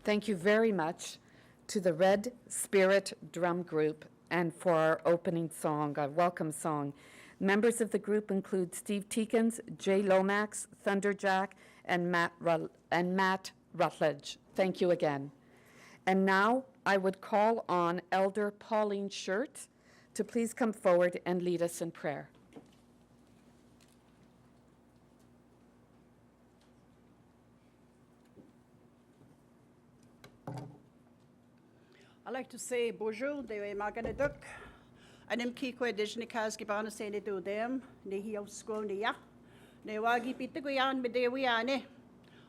Thank you very much to the Red Spirit Drum Group and for our opening song, our welcome song. Members of the group include Steve Teakins, Jay Lomax, Thunderjack, and Matt Rutledge. Thank you again. And now I would call on Elder Pauline Shirt to please come forward and lead us in prayer. I'd like to say bonjour, de maganaduk. Anim kikwe dijnikas gibana say ne do them, ne hi of school ne ya. Ne wagi pitaguyan medewiane.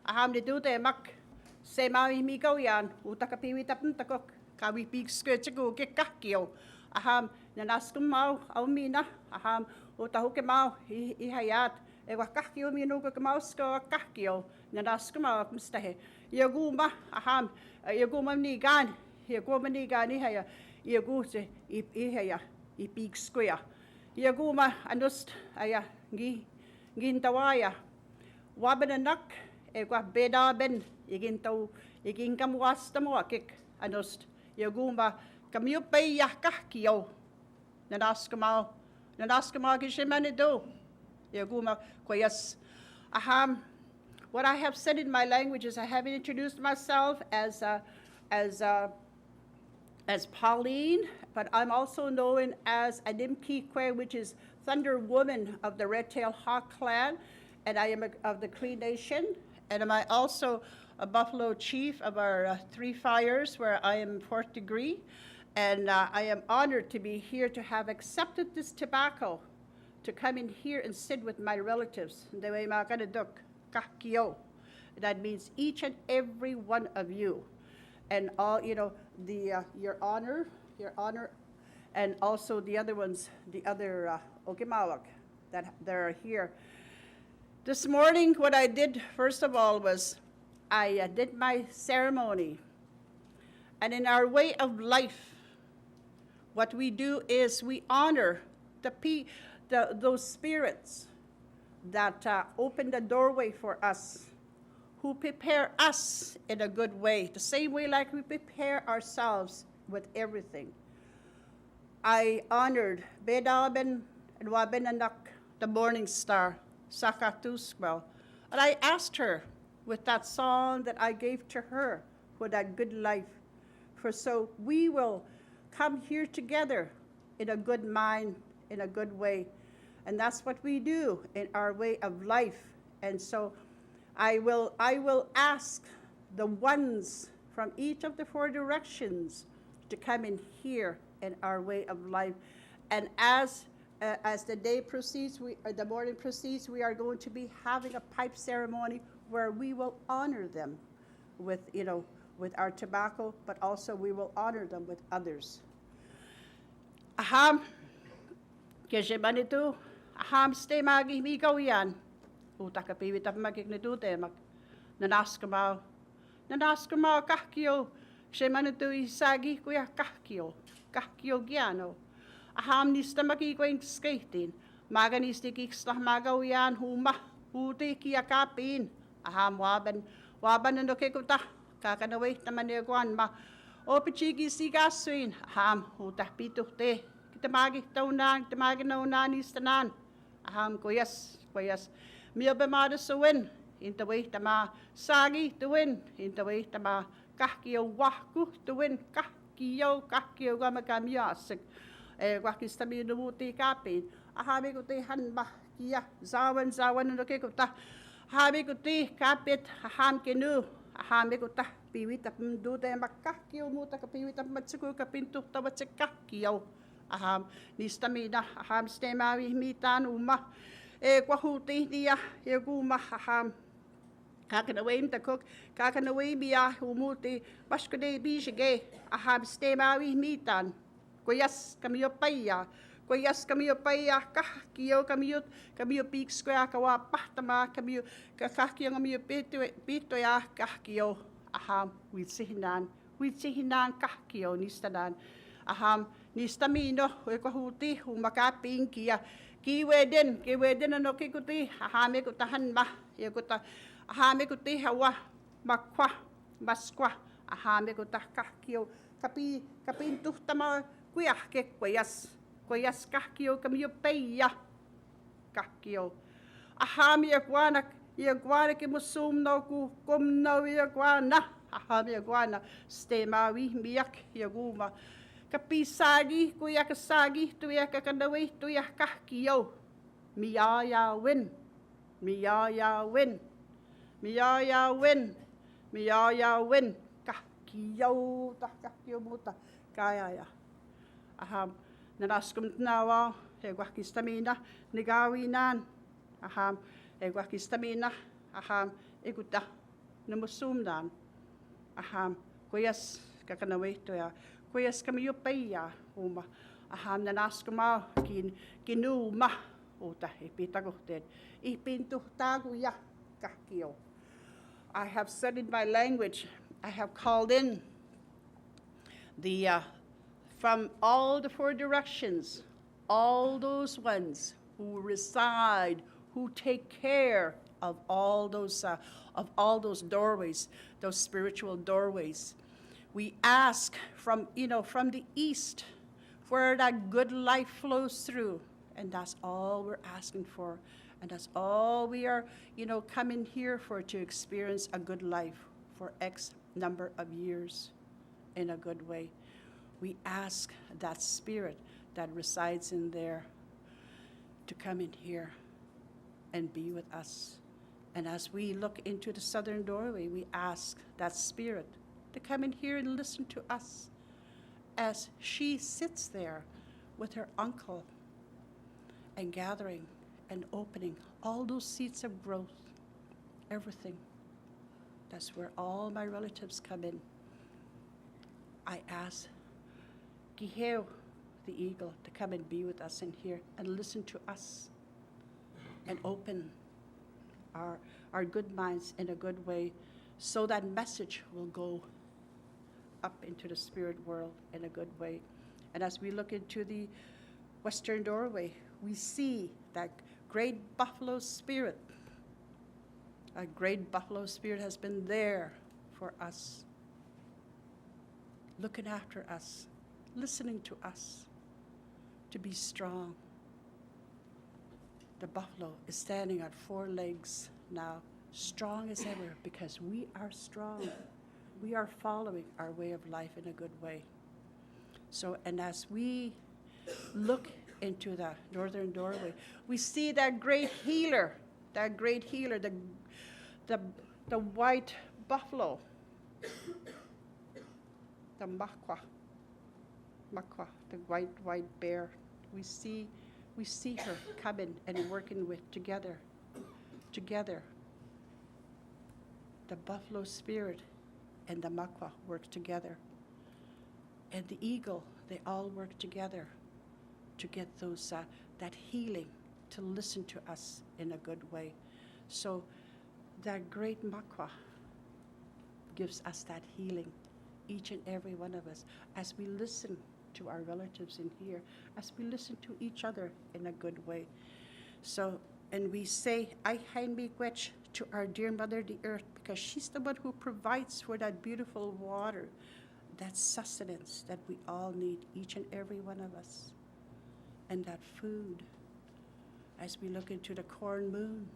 Aham ne do them mak. Say maui mi go yan, utakapiwi tapun takok. Kawi big skirt go get kakio. Aham nanaskum mau, almina. Aham utahuke mau, ihayat. Ewa kakio minuga kamausko kakio. Nanaskum mau mustahe. Yaguma, aham, yaguma ni gan. Hier komen die gaan niet heen. Hier goed ze, ik big square. Hier komen andust, gin tawaya. Waben en nak, ik beda ben, ik ging kam was te moakik andust. Hier komen kamio bij ja kakio. Nadas kemal gishemane do. Hier komen koyas. Aham. What I have said in my language is I haven't introduced myself as Pauline, but I'm also known as Animkikwe, which is Thunder Woman of the Red-tailed Hawk clan, and I am of the Cree Nation, and am I also a Buffalo Chief of our Three Fires, where I am 4th degree, and I am honored to be here to have accepted this tobacco, to come in here and sit with my relatives. That means each and every one of you. And all, Your Honor, and also the other ones, the other Okimawak that are here. This morning, what I did, first of all, was I did my ceremony. And in our way of life, what we do is we honor those spirits that open the doorway for us, who prepare us in a good way, the same way like we prepare ourselves with everything. I honored Bedaben and Wabenanak, the morning star, Sakatuskwell, and I asked her with that song that I gave to her for that good life, for so we will come here together in a good mind, in a good way. And that's what we do in our way of life. And so I will ask the ones from each of the 4 directions to come in here in our way of life. And as the day proceeds, the morning proceeds, we are going to be having a pipe ceremony where we will honor them with our tobacco, but also we will honor them with others. Aham, kejemanito, aham ste magi mi yan. Utakapiwit ang magignadude, nanaskamaw kahkyo, siya manito isagi kuya kahkyo gyano. Aham nista magigwing skating, maganisti kikslah magawian huma, uti kiyakapin. Aham waban na kikuta, kakanaway naman niyagwan ma. O pichigi sigaswin, aham utapituhte, kita maginaw nistanan. Aham kuyas. Mio bemada suwin, intaway tama sagi tuwin, intaway tama kahkiyo wahku tuwin, kahkiyo gamakamiyasik, wakistami numuti kapin, ahabi ko ti hanba, kiya, zawan no kikuta, habi ko ti kapit, aham kinu, ahami ko ta, piwita pumdude makahkiyo muta kapiwita matsuku kapintu tawatsik kahkiyo, aham, nistamina, aham stemawi mitan uma, kwahuti niya, yaguma, aham, kakanaway mtakok, kakanaway biya, umuti, baskode bishige, aham, stemawi mitan, kuyas kamiyo paya, kahkiyo kamiyo big square kawa pahtama, kamiyo kahkiyo kamiyo pito ya, kahkiyo, aham, witsihinan kahkiyo, nistanan, aham, nistamino, kwahuti, umakaping kiya, kiweden ano kikuti, ahame kutahan ma, yakuta, ahame kuti hawa, makwa, maskwa, Aha me ko tahkahkio kapin tuhtama kuiahke koyas kahkio kamio peia kahkio. Aha me iguana ke musum no ku kom no iguana. Aha me iguana ste mawi miak yaguma. Kapisagi kuyakasagi tuyakakanawi tuyakahkio. Miya win. Miya win. Kahkio tahkahkio muta kaya. Aham nanaskum nawa egwakistamina nigawinan. Aham egwakistamina aham iguta namusumdan. Aham kuyas kakanawi tuya kuyas kamiyo paya uma. Aham nanaskuma kinuma uta ipitagohted ipintuhtaguya kahkio. I have said in my language, I have called in the from all the 4 directions, all those ones who reside, who take care of all those doorways, those spiritual doorways. We ask from the east where that good life flows through, and that's all we're asking for, and that's all we are coming here for, to experience a good life for X number of years in a good way. We ask that spirit that resides in there to come in here and be with us. And as we look into the southern doorway, we ask that spirit to come in here and listen to us as she sits there with her uncle and gathering and opening all those seeds of growth, everything. That's where all my relatives come in. I ask Giheo, the eagle, to come and be with us in here and listen to us and open our good minds in a good way, so that message will go up into the spirit world in a good way. And as we look into the western doorway, we see that great buffalo spirit. A great buffalo spirit has been there for us, looking after us, listening to us, to be strong. The buffalo is standing on 4 legs now, strong as ever, because we are strong. We are following our way of life in a good way. So, and as we look into the northern doorway, we see that great healer, the white buffalo, the makwa, the white bear. We see her coming and working with together. The buffalo spirit and the makwa work together. And the eagle, they all work together to get those that healing, to listen to us in a good way. So that great makwa gives us that healing, each and every one of us, as we listen to our relatives in here, as we listen to each other in a good way. So, and we say, I hand me gwech to our dear Mother, the Earth, because she's the one who provides for that beautiful water, that sustenance that we all need, each and every one of us, and that food. As we look into the corn moon,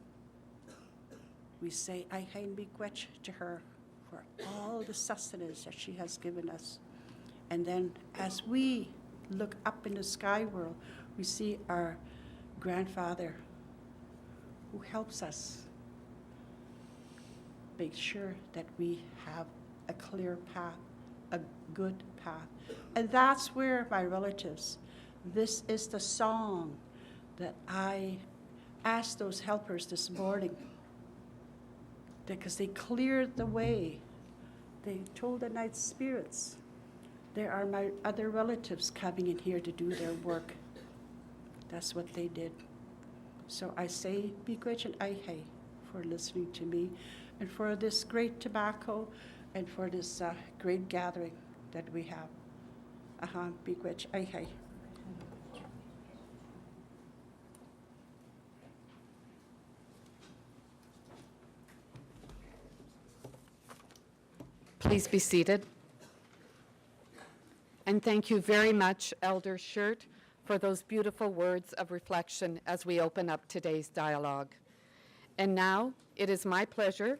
we say, I hand me gwech to her for all the sustenance that she has given us. And then as we look up in the sky world, we see our grandfather who helps us make sure that we have a clear path, a good path. And that's where my relatives, this is the song that I asked those helpers this morning, because they cleared the way. They told the night spirits, there are my other relatives coming in here to do their work. That's what they did. So I say, Bigwech and Aihe for listening to me, and for this great tobacco, and for this great gathering that we have. Bigwech Aihe. Please be seated. And thank you very much, Elder Shirt, for those beautiful words of reflection as we open up today's dialogue. And now it is my pleasure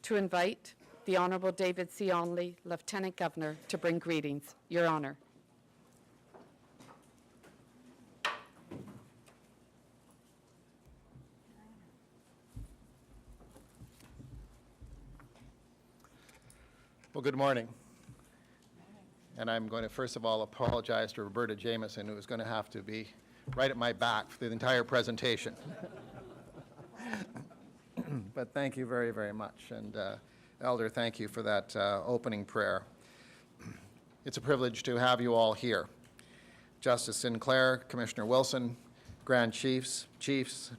to invite the Honourable David C. Onley, Lieutenant-Governor, to bring greetings. Your Honour. Well, good morning. And I'm going to first of all apologize to Roberta Jameson, who is going to have to be right at my back for the entire presentation. But thank you very, very much. And Elder, thank you for that opening prayer. It's a privilege to have you all here. Justice Sinclair, Commissioner Wilson, Grand Chiefs,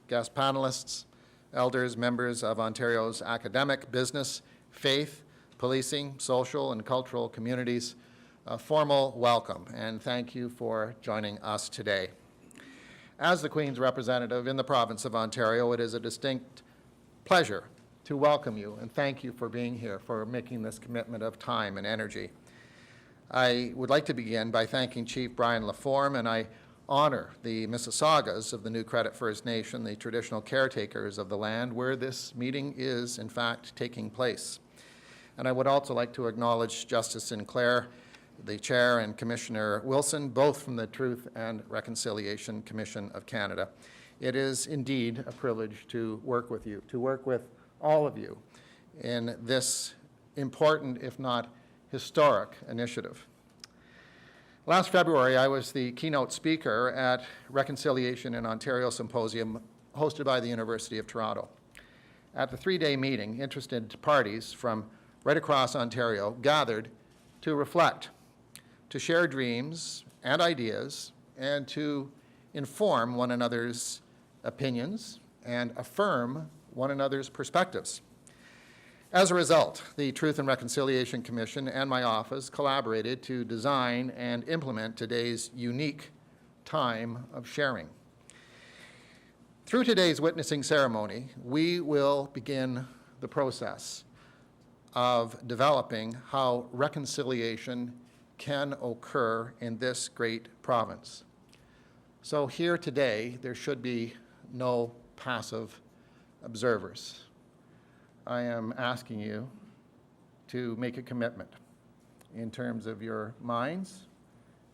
guest panelists, elders, members of Ontario's academic, business, faith, policing, social, and cultural communities, a formal welcome, and thank you for joining us today. As the Queen's representative in the province of Ontario, it is a distinct pleasure to welcome you and thank you for being here, for making this commitment of time and energy. I would like to begin by thanking Chief Brian Laforme, and I honor the Mississaugas of the New Credit First Nation, the traditional caretakers of the land where this meeting is, in fact, taking place. And I would also like to acknowledge Justice Sinclair, the Chair, and Commissioner Wilson, both from the Truth and Reconciliation Commission of Canada. It is indeed a privilege to work with you, to work with all of you in this important, if not historic, initiative. Last February, I was the keynote speaker at Reconciliation in Ontario Symposium hosted by the University of Toronto. At the three-day meeting, interested parties from right across Ontario gathered to reflect, to share dreams and ideas, and to inform one another's opinions and affirm one another's perspectives. As a result, the Truth and Reconciliation Commission and my office collaborated to design and implement today's unique time of sharing. Through today's witnessing ceremony, we will begin the process of developing how reconciliation can occur in this great province. So here today, there should be no passive observers. I am asking you to make a commitment in terms of your minds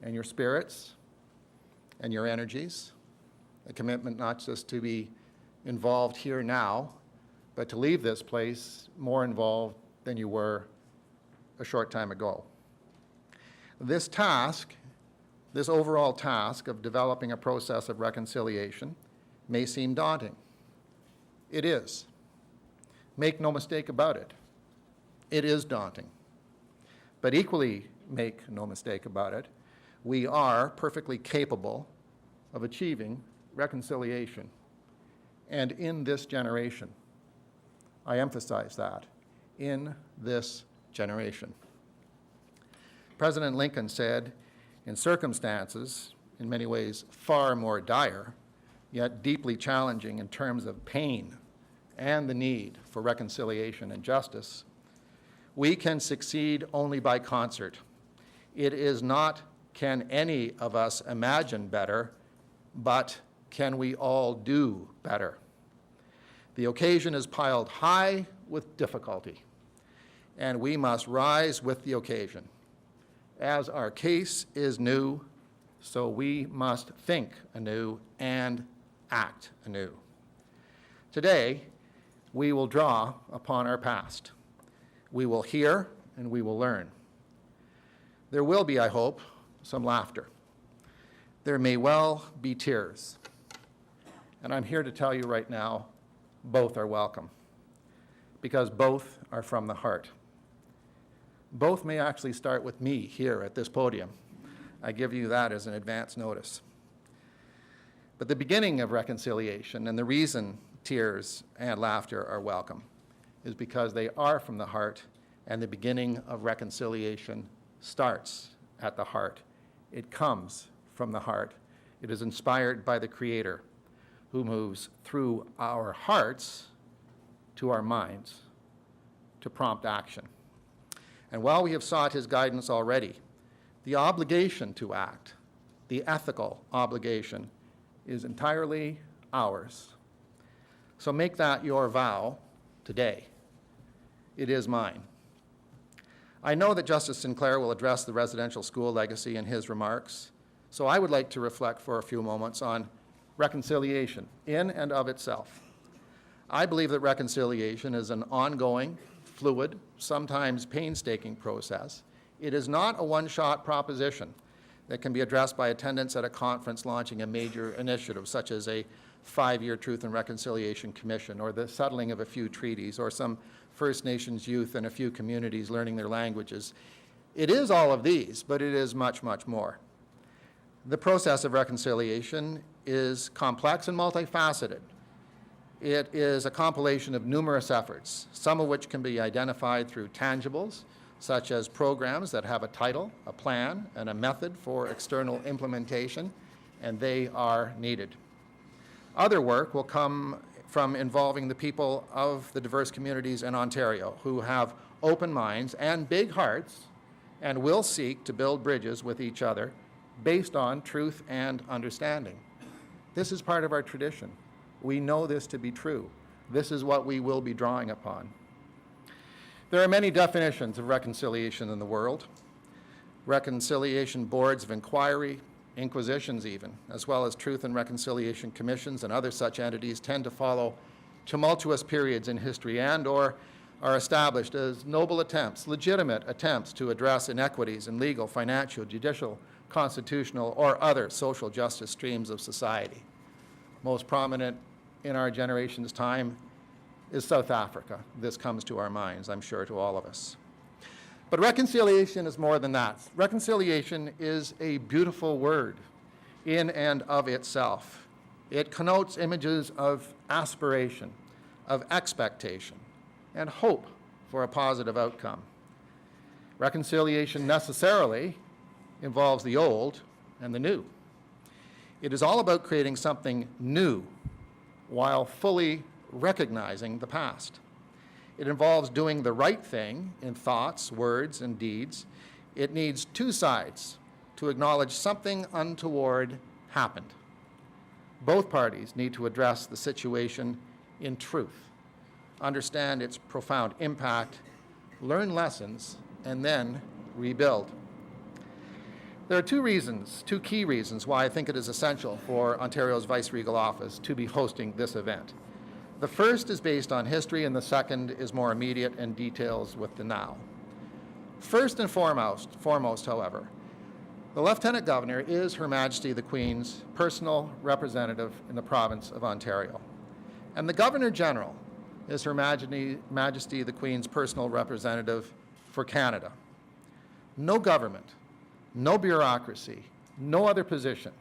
and your spirits and your energies, a commitment not just to be involved here now, but to leave this place more involved than you were a short time ago. This task, this overall task of developing a process of reconciliation may seem daunting. It is. Make no mistake about it. It is daunting. But equally, make no mistake about it, we are perfectly capable of achieving reconciliation. And in this generation, I emphasize that, in this generation. President Lincoln said, in circumstances, in many ways far more dire, yet deeply challenging in terms of pain and the need for reconciliation and justice, we can succeed only by concert. It is not, can any of us imagine better, but can we all do better? The occasion is piled high with difficulty, and we must rise with the occasion. As our case is new, so we must think anew and act anew. Today, we will draw upon our past. We will hear and we will learn. There will be, I hope, some laughter. There may well be tears. And I'm here to tell you right now, both are welcome, because both are from the heart. Both may actually start with me here at this podium. I give you that as an advance notice. But the beginning of reconciliation, and the reason tears and laughter are welcome, is because they are from the heart, and the beginning of reconciliation starts at the heart. It comes from the heart. It is inspired by the Creator, who moves through our hearts to our minds to prompt action. And while we have sought his guidance already, the obligation to act, the ethical obligation, is entirely ours. So make that your vow today. It is mine. I know that Justice Sinclair will address the residential school legacy in his remarks, so I would like to reflect for a few moments on reconciliation in and of itself. I believe that reconciliation is an ongoing, fluid, sometimes painstaking process. It is not a one-shot proposition that can be addressed by attendance at a conference launching a major initiative, such as a 5-year Truth and Reconciliation Commission, or the settling of a few treaties, or some First Nations youth in a few communities learning their languages. It is all of these, but it is much, much more. The process of reconciliation is complex and multifaceted. It is a compilation of numerous efforts, some of which can be identified through tangibles, such as programs that have a title, a plan, and a method for external implementation, and they are needed. Other work will come from involving the people of the diverse communities in Ontario who have open minds and big hearts and will seek to build bridges with each other based on truth and understanding. This is part of our tradition. We know this to be true. This is what we will be drawing upon. There are many definitions of reconciliation in the world. Reconciliation boards of inquiry, inquisitions even, as well as truth and reconciliation commissions and other such entities tend to follow tumultuous periods in history and/or are established as noble attempts, legitimate attempts to address inequities in legal, financial, judicial, constitutional, or other social justice streams of society. Most prominent in our generation's time is South Africa. This comes to our minds, I'm sure, to all of us. But reconciliation is more than that. Reconciliation is a beautiful word in and of itself. It connotes images of aspiration, of expectation, and hope for a positive outcome. Reconciliation necessarily involves the old and the new. It is all about creating something new while fully recognizing the past. It involves doing the right thing in thoughts, words, and deeds. It needs two sides to acknowledge something untoward happened. Both parties need to address the situation in truth, understand its profound impact, learn lessons, and then rebuild. There are two key reasons why I think it is essential for Ontario's Vice-Regal Office to be hosting this event. The first is based on history, and the second is more immediate and details with the now. First and foremost, however, the Lieutenant-Governor is Her Majesty the Queen's personal representative in the province of Ontario. And the Governor-General is Her Majesty the Queen's personal representative for Canada. No government, no bureaucracy, no other position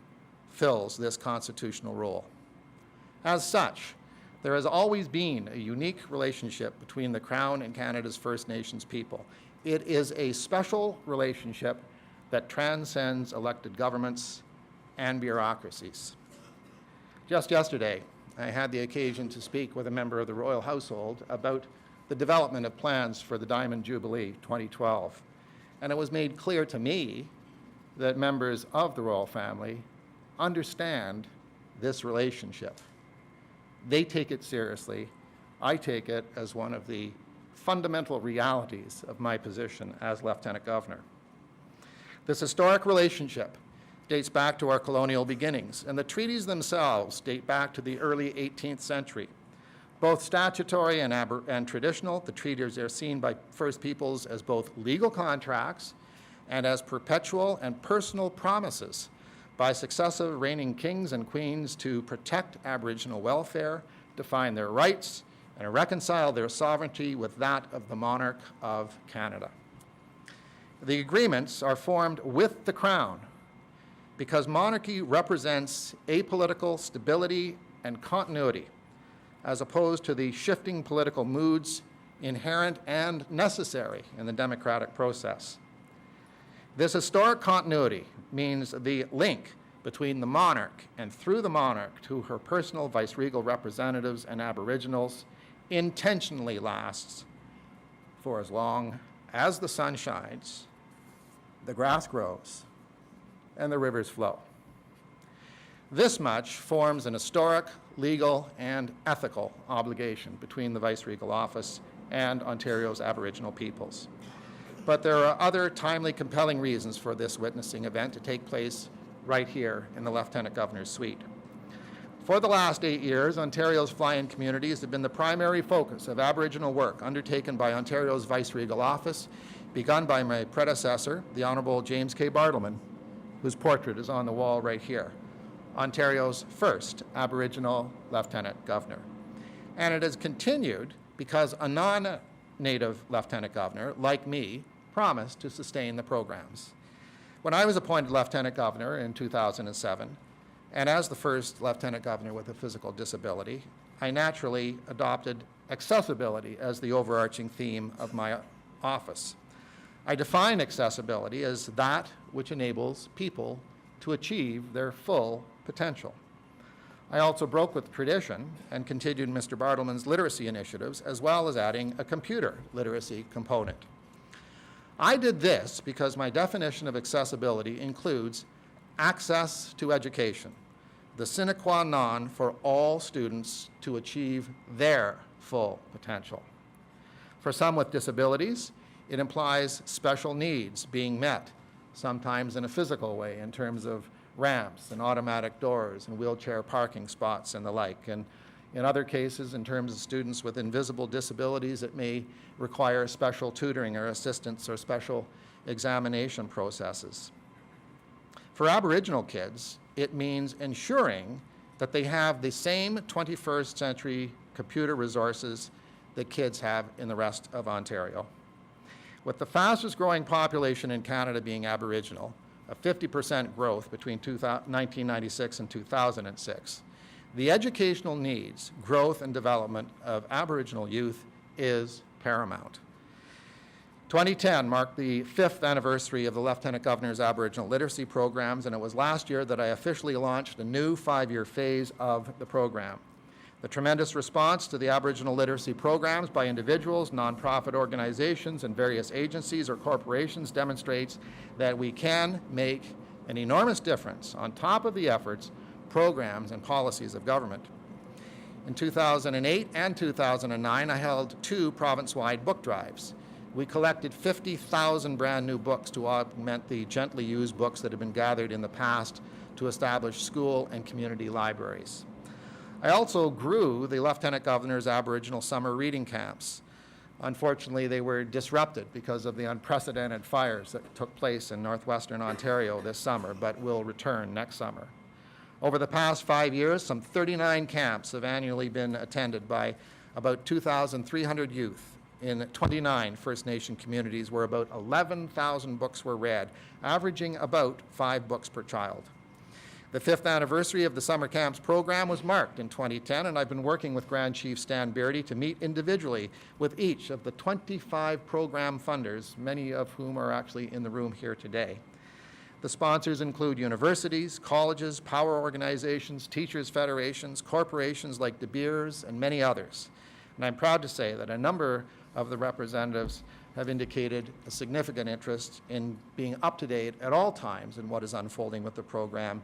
fills this constitutional role. As such, there has always been a unique relationship between the Crown and Canada's First Nations people. It is a special relationship that transcends elected governments and bureaucracies. Just yesterday, I had the occasion to speak with a member of the Royal Household about the development of plans for the Diamond Jubilee 2012. And it was made clear to me that members of the royal family understand this relationship. They take it seriously. I take it as one of the fundamental realities of my position as Lieutenant Governor. This historic relationship dates back to our colonial beginnings, and the treaties themselves date back to the early 18th century. Both statutory and traditional, the treaties are seen by First Peoples as both legal contracts and as perpetual and personal promises by successive reigning kings and queens to protect Aboriginal welfare, define their rights, and reconcile their sovereignty with that of the monarch of Canada. The agreements are formed with the Crown because monarchy represents apolitical stability and continuity, as opposed to the shifting political moods inherent and necessary in the democratic process. This historic continuity means the link between the monarch and through the monarch to her personal viceregal representatives and Aboriginals intentionally lasts for as long as the sun shines, the grass grows, and the rivers flow. This much forms an historic, legal, and ethical obligation between the Vice-Regal Office and Ontario's Aboriginal peoples. But there are other timely, compelling reasons for this witnessing event to take place right here in the Lieutenant Governor's suite. For the last 8 years, Ontario's fly-in communities have been the primary focus of Aboriginal work undertaken by Ontario's Vice-Regal Office, begun by my predecessor, the Honourable James K. Bartleman, whose portrait is on the wall right here, Ontario's first Aboriginal Lieutenant Governor. And it has continued because a non-native Lieutenant Governor, like me, promised to sustain the programs. When I was appointed Lieutenant Governor in 2007, and as the first Lieutenant Governor with a physical disability, I naturally adopted accessibility as the overarching theme of my office. I define accessibility as that which enables people to achieve their full potential. I also broke with tradition and continued Mr. Bartleman's literacy initiatives, as well as adding a computer literacy component. I did this because my definition of accessibility includes access to education, the sine qua non for all students to achieve their full potential. For some with disabilities, it implies special needs being met, sometimes in a physical way in terms of ramps and automatic doors and wheelchair parking spots and the like. And in other cases, in terms of students with invisible disabilities, it may require special tutoring or assistance or special examination processes. For Aboriginal kids, it means ensuring that they have the same 21st century computer resources that kids have in the rest of Ontario. With the fastest growing population in Canada being Aboriginal, a 50% growth between 1996 and 2006, the educational needs, growth, and development of Aboriginal youth is paramount. 2010 marked the 5th anniversary of the Lieutenant Governor's Aboriginal literacy programs, and it was last year that I officially launched a new 5-year phase of the program. The tremendous response to the Aboriginal literacy programs by individuals, nonprofit organizations, and various agencies or corporations demonstrates that we can make an enormous difference on top of the efforts, programs, and policies of government. In 2008 and 2009, I held 2 province-wide book drives. We collected 50,000 brand new books to augment the gently used books that have been gathered in the past to establish school and community libraries. I also grew the Lieutenant Governor's Aboriginal summer reading camps. Unfortunately, they were disrupted because of the unprecedented fires that took place in northwestern Ontario this summer, but will return next summer. Over the past 5 years, some 39 camps have annually been attended by about 2,300 youth in 29 First Nation communities, where about 11,000 books were read, averaging about 5 books per child. The 5th anniversary of the Summer Camps program was marked in 2010, and I've been working with Grand Chief Stan Beardy to meet individually with each of the 25 program funders, many of whom are actually in the room here today. The sponsors include universities, colleges, power organizations, teachers' federations, corporations like De Beers, and many others. And I'm proud to say that a number of the representatives have indicated a significant interest in being up to date at all times in what is unfolding with the program,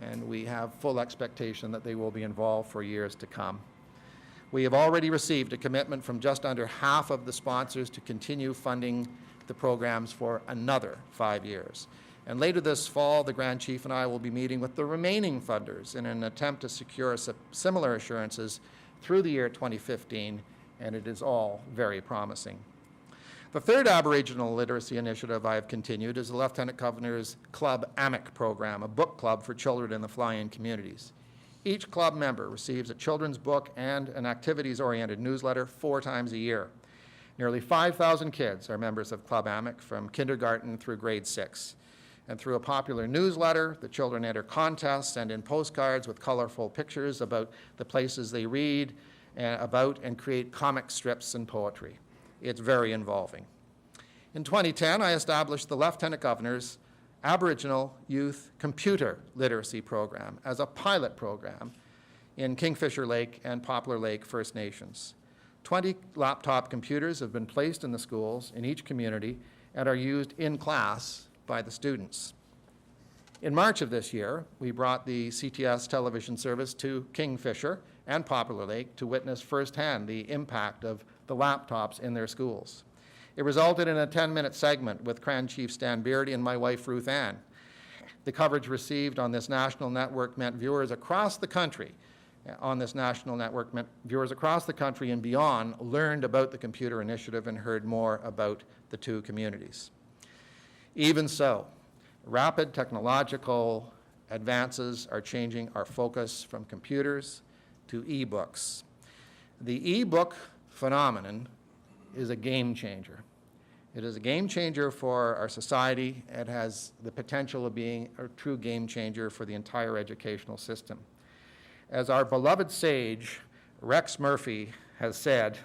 and we have full expectation that they will be involved for years to come. We have already received a commitment from just under half of the sponsors to continue funding the programs for another 5 years. And later this fall, the Grand Chief and I will be meeting with the remaining funders in an attempt to secure similar assurances through the year 2015, and it is all very promising. The third Aboriginal literacy initiative I have continued is the Lieutenant Governor's Club AMIC program, a book club for children in the fly-in communities. Each club member receives a children's book and an activities-oriented newsletter 4 times a year. Nearly 5,000 kids are members of Club AMIC from kindergarten through grade 6. And through a popular newsletter, the children enter contests and in postcards with colorful pictures about the places they read about and create comic strips and poetry. It's very involving. In 2010, I established the Lieutenant Governor's Aboriginal Youth Computer Literacy Program as a pilot program in Kingfisher Lake and Poplar Lake First Nations. 20 laptop computers have been placed in the schools in each community and are used in class by the students. In March of this year, we brought the CTS television service to Kingfisher and Poplar Lake to witness firsthand the impact of the laptops in their schools. It resulted in a 10-minute segment with Cran Chief Stan Beardy and my wife Ruth Ann. The coverage received on this national network meant viewers across the country and beyond learned about the computer initiative and heard more about the two communities. Even so, rapid technological advances are changing our focus from computers to e-books. The e-book phenomenon is a game changer. It is a game changer for our society. It has the potential of being a true game changer for the entire educational system. As our beloved sage, Rex Murphy, has said,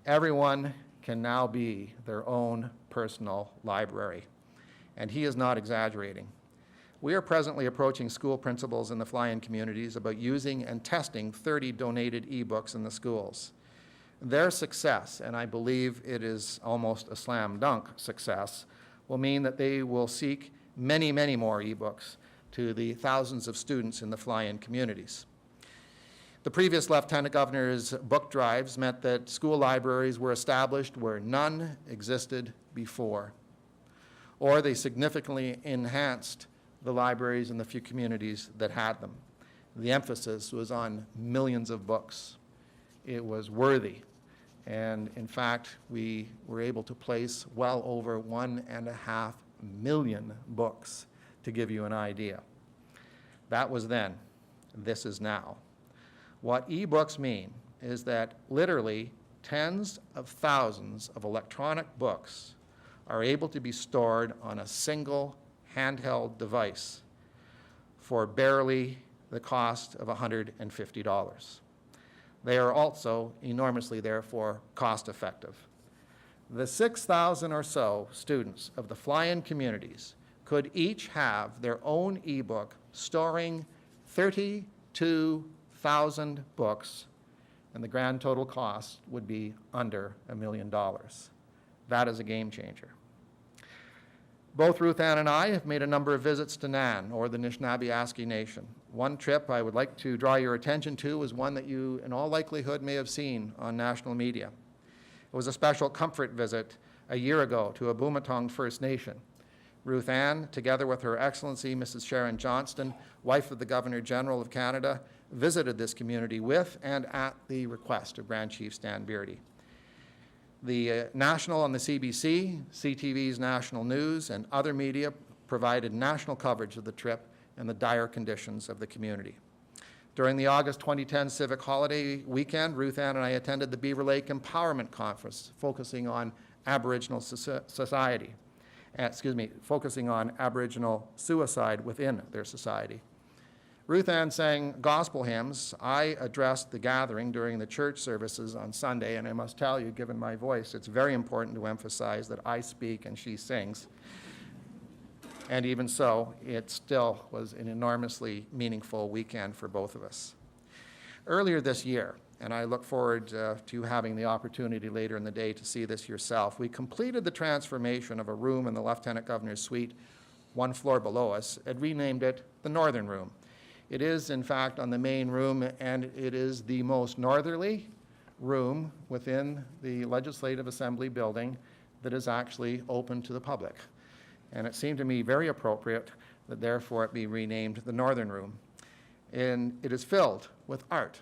everyone can now be their own personal library. And he is not exaggerating. We are presently approaching school principals in the fly-in communities about using and testing 30 donated e-books in the schools. Their success, and I believe it is almost a slam dunk success, will mean that they will seek many, many more e-books to the thousands of students in the fly-in communities. The previous Lieutenant Governor's book drives meant that school libraries were established where none existed before, or they significantly enhanced the libraries in the few communities that had them. The emphasis was on millions of books. It was worthy. And in fact, we were able to place well over 1.5 million books, to give you an idea. That was then. This is now. What e-books mean is that literally tens of thousands of electronic books are able to be stored on a single handheld device for barely the cost of $150. They are also enormously, therefore, cost-effective. The 6,000 or so students of the fly-in communities could each have their own e-book storing 32,000 books, and the grand total cost would be under $1 million. That is a game changer. Both Ruth Ann and I have made a number of visits to Nan, or the Anishinaabe Nation. One trip I would like to draw your attention to is one that you, in all likelihood, may have seen on national media. It was a special comfort visit a year ago to a Boomatong First Nation. Ruth Ann, together with Her Excellency Mrs. Sharon Johnston, wife of the Governor-General of Canada, visited this community with and at the request of Grand Chief Stan Beardy. The National on the CBC, CTV's National News, and other media provided national coverage of the trip and the dire conditions of the community. During the August 2010 Civic Holiday weekend, Ruth Ann and I attended the Beaver Lake Empowerment Conference, focusing on Aboriginal focusing on Aboriginal suicide within their society. Ruth Ann sang gospel hymns. I addressed the gathering during the church services on Sunday, and I must tell you, given my voice, it's very important to emphasize that I speak and she sings. And even so, it still was an enormously meaningful weekend for both of us. Earlier this year, and I look forward to having the opportunity later in the day to see this yourself, we completed the transformation of a room in the Lieutenant Governor's suite, one floor below us, and renamed it the Northern Room. It is, in fact, on the main room, and it is the most northerly room within the Legislative Assembly building that is actually open to the public. And it seemed to me very appropriate that therefore it be renamed the Northern Room. And it is filled with art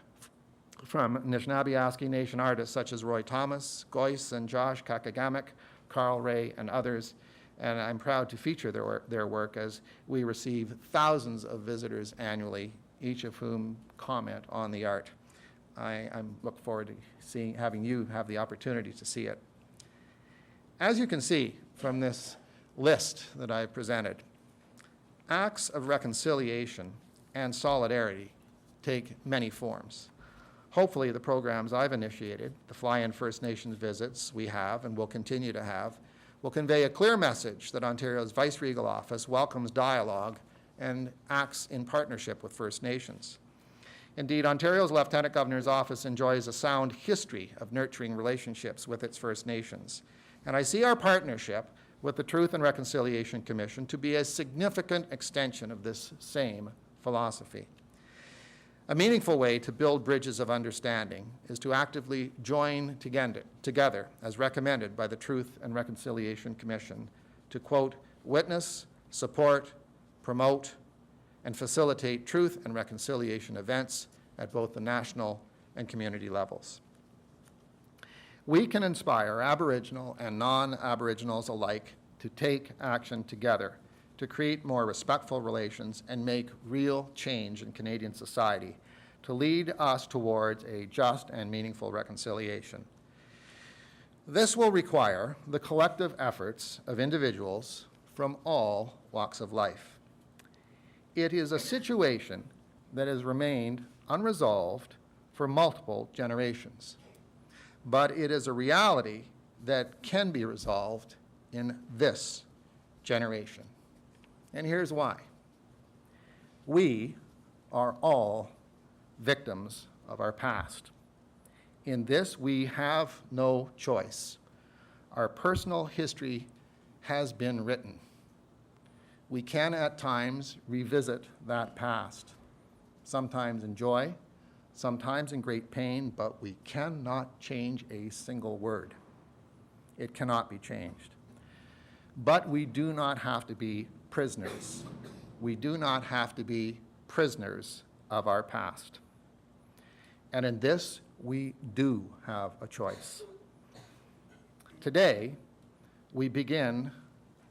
from Anishinaabe Nation artists such as Roy Thomas, Goyce and Josh Kakagamek, Carl Ray, and others. And I'm proud to feature their work as we receive thousands of visitors annually, each of whom comment on the art. I look forward to having you have the opportunity to see it. As you can see from this list that I presented, acts of reconciliation and solidarity take many forms. Hopefully the programs I've initiated, the Fly-In First Nations visits we have and will continue to have, will convey a clear message that Ontario's Vice-Regal Office welcomes dialogue and acts in partnership with First Nations. Indeed, Ontario's Lieutenant Governor's office enjoys a sound history of nurturing relationships with its First Nations, and I see our partnership with the Truth and Reconciliation Commission to be a significant extension of this same philosophy. A meaningful way to build bridges of understanding is to actively join together, as recommended by the Truth and Reconciliation Commission, to, quote, witness, support, promote, and facilitate truth and reconciliation events at both the national and community levels. We can inspire Aboriginal and non-Aboriginals alike to take action together to create more respectful relations and make real change in Canadian society to lead us towards a just and meaningful reconciliation. This will require the collective efforts of individuals from all walks of life. It is a situation that has remained unresolved for multiple generations, but it is a reality that can be resolved in this generation. And here's why. We are all victims of our past. In this, we have no choice. Our personal history has been written. We can at times revisit that past, sometimes in joy, sometimes in great pain, but we cannot change a single word. It cannot be changed. But we do not have to be prisoners. We do not have to be prisoners of our past. And in this, we do have a choice. Today, we begin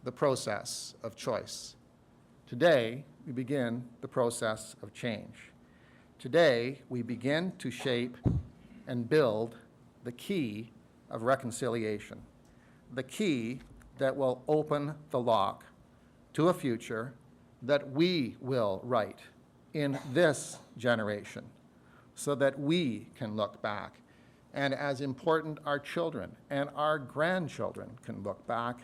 the process of choice. Today, we begin the process of change. Today, we begin to shape and build the key of reconciliation, the key that will open the lock to a future that we will write in this generation so that we can look back, and as important, our children and our grandchildren can look back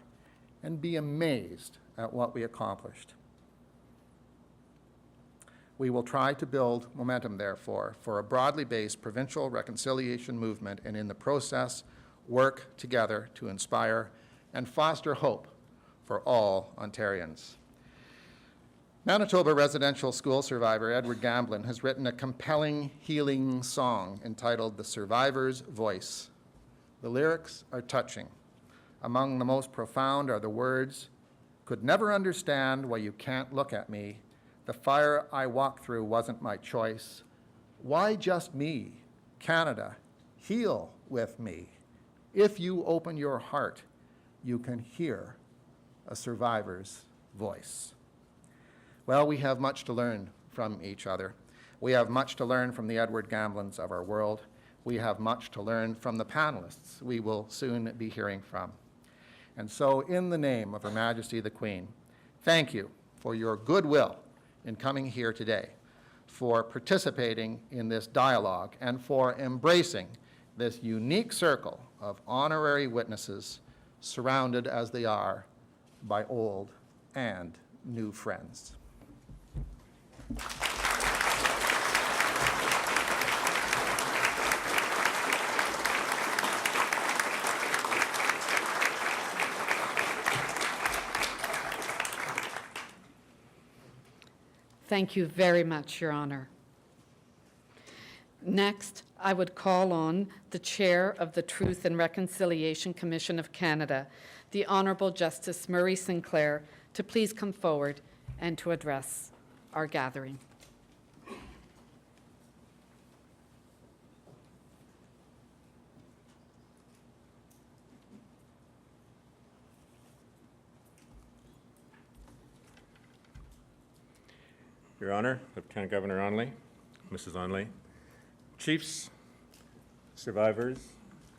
and be amazed at what we accomplished. We will try to build momentum, therefore, for a broadly based provincial reconciliation movement, and in the process, work together to inspire and foster hope for all Ontarians. Manitoba residential school survivor Edward Gamblin has written a compelling, healing song entitled The Survivor's Voice. The lyrics are touching. Among the most profound are the words, "Could never understand why you can't look at me. The fire I walked through wasn't my choice. Why just me? Canada, heal with me. If you open your heart, you can hear a survivor's voice." Well, we have much to learn from each other. We have much to learn from the Edward Gamblins of our world. We have much to learn from the panelists we will soon be hearing from. And so, in the name of Her Majesty the Queen, thank you for your goodwill in coming here today, for participating in this dialogue, and for embracing this unique circle of honorary witnesses surrounded as they are by old and new friends. Thank you very much, Your Honor. Next, I would call on the Chair of the Truth and Reconciliation Commission of Canada, the Honourable Justice Murray Sinclair, to please come forward and to address our gathering. Your Honor, Lieutenant-Governor Onley, Mrs. Onley, chiefs, survivors,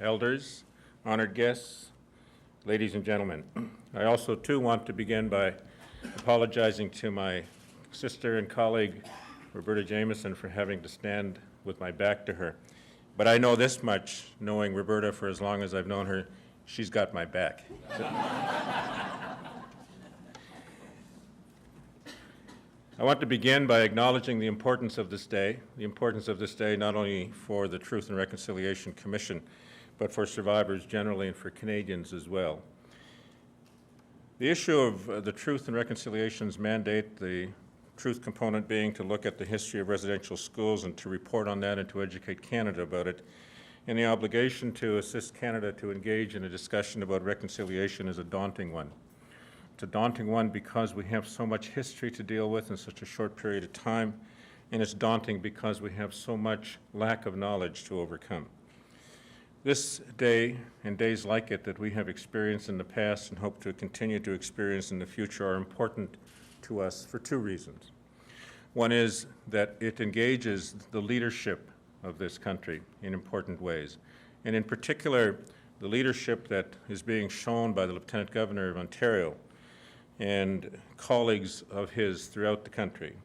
elders, honored guests, ladies and gentlemen. I also, too, want to begin by apologizing to my sister and colleague, Roberta Jameson, for having to stand with my back to her. But I know this much, knowing Roberta for as long as I've known her, she's got my back. I want to begin by acknowledging the importance of this day not only for the Truth and Reconciliation Commission, but for survivors generally and for Canadians as well. The issue of the Truth and Reconciliation's mandate, the truth component being to look at the history of residential schools and to report on that and to educate Canada about it, and the obligation to assist Canada to engage in a discussion about reconciliation is a daunting one. It's a daunting one because we have so much history to deal with in such a short period of time, and it's daunting because we have so much lack of knowledge to overcome. This day and days like it that we have experienced in the past and hope to continue to experience in the future are important to us for two reasons. One is that it engages the leadership of this country in important ways, and in particular, the leadership that is being shown by the Lieutenant-Governor of Ontario and colleagues of his throughout the country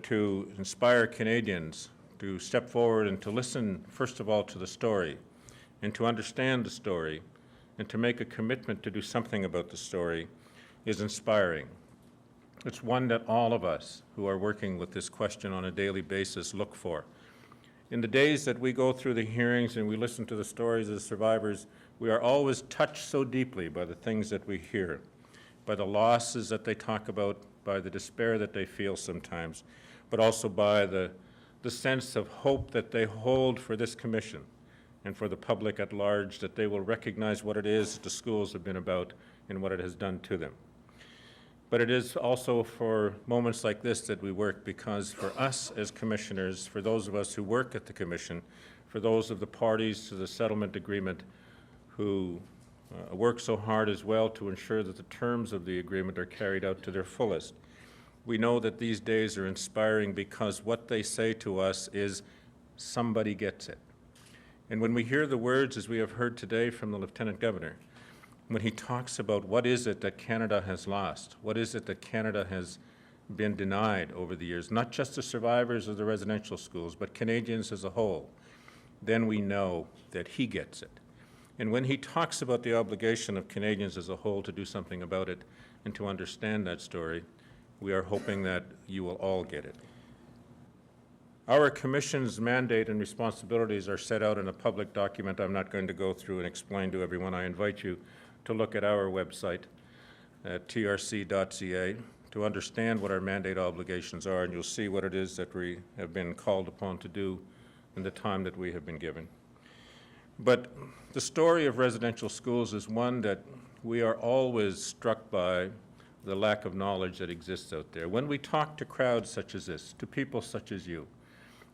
to inspire Canadians to step forward and to listen, first of all, to the story and to understand the story and to make a commitment to do something about the story is inspiring. It's one that all of us who are working with this question on a daily basis look for. In the days that we go through the hearings and we listen to the stories of the survivors, we are always touched so deeply by the things that we hear, by the losses that they talk about, by the despair that they feel sometimes, but also by the sense of hope that they hold for this commission and for the public at large, that they will recognize what it is that the schools have been about and what it has done to them. But it is also for moments like this that we work, because for us as commissioners, for those of us who work at the commission, for those of the parties to the settlement agreement who work so hard as well to ensure that the terms of the agreement are carried out to their fullest, we know that these days are inspiring because what they say to us is, somebody gets it. And when we hear the words, as we have heard today from the Lieutenant Governor, when he talks about what is it that Canada has lost, what is it that Canada has been denied over the years, not just the survivors of the residential schools, but Canadians as a whole, then we know that he gets it. And when he talks about the obligation of Canadians as a whole to do something about it and to understand that story, we are hoping that you will all get it. Our Commission's mandate and responsibilities are set out in a public document I'm not going to go through and explain to everyone. I invite you to look at our website at trc.ca to understand what our mandate obligations are, and you'll see what it is that we have been called upon to do in the time that we have been given. But the story of residential schools is one that we are always struck by the lack of knowledge that exists out there. When we talk to crowds such as this, to people such as you,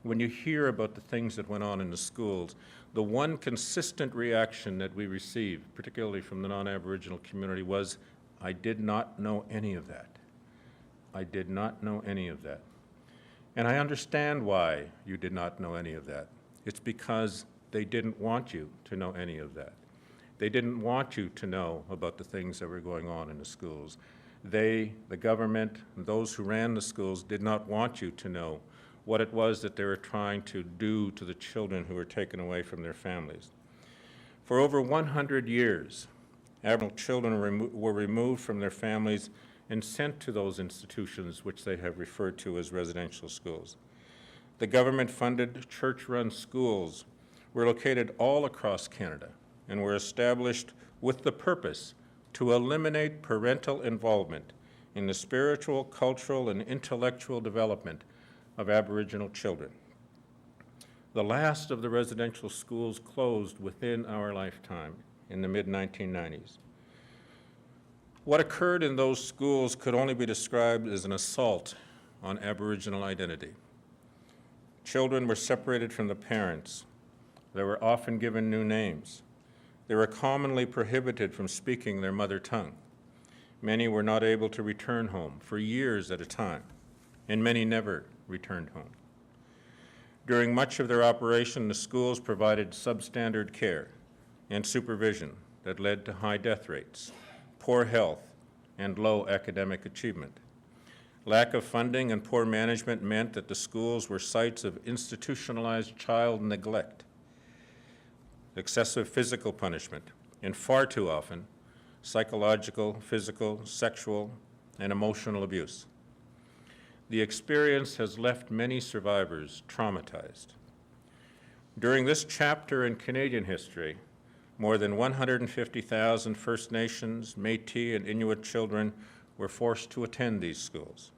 when you hear about the things that went on in the schools, the one consistent reaction that we received, particularly from the non-Aboriginal community, was, I did not know any of that. I did not know any of that. And I understand why you did not know any of that. It's because they didn't want you to know any of that. They didn't want you to know about the things that were going on in the schools. They, the government, and those who ran the schools did not want you to know what it was that they were trying to do to the children who were taken away from their families. For over 100 years, Aboriginal children were removed from their families and sent to those institutions which they have referred to as residential schools. The government-funded church-run schools were located all across Canada and were established with the purpose to eliminate parental involvement in the spiritual, cultural, and intellectual development of Aboriginal children. The last of the residential schools closed within our lifetime in the mid-1990s. What occurred in those schools could only be described as an assault on Aboriginal identity. Children were separated from the parents. They were often given new names. They were commonly prohibited from speaking their mother tongue. Many were not able to return home for years at a time, and many never returned home. During much of their operation, the schools provided substandard care and supervision that led to high death rates, poor health, and low academic achievement. Lack of funding and poor management meant that the schools were sites of institutionalized child neglect, excessive physical punishment, and far too often, psychological, physical, sexual, and emotional abuse. the experience has left many survivors traumatized. During this chapter in Canadian history, more than 150,000 First Nations, Métis, and Inuit children were forced to attend these schools.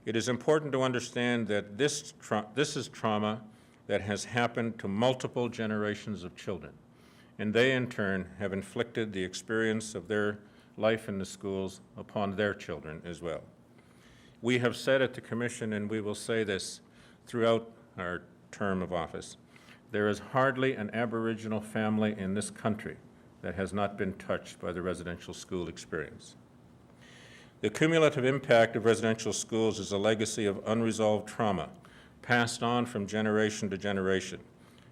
It is important to understand that this is trauma that has happened to multiple generations of children, and they in turn have inflicted the experience of their life in the schools upon their children as well. We have said at the Commission, and we will say this throughout our term of office, there is hardly an Aboriginal family in this country that has not been touched by the residential school experience. The cumulative impact of residential schools is a legacy of unresolved trauma passed on from generation to generation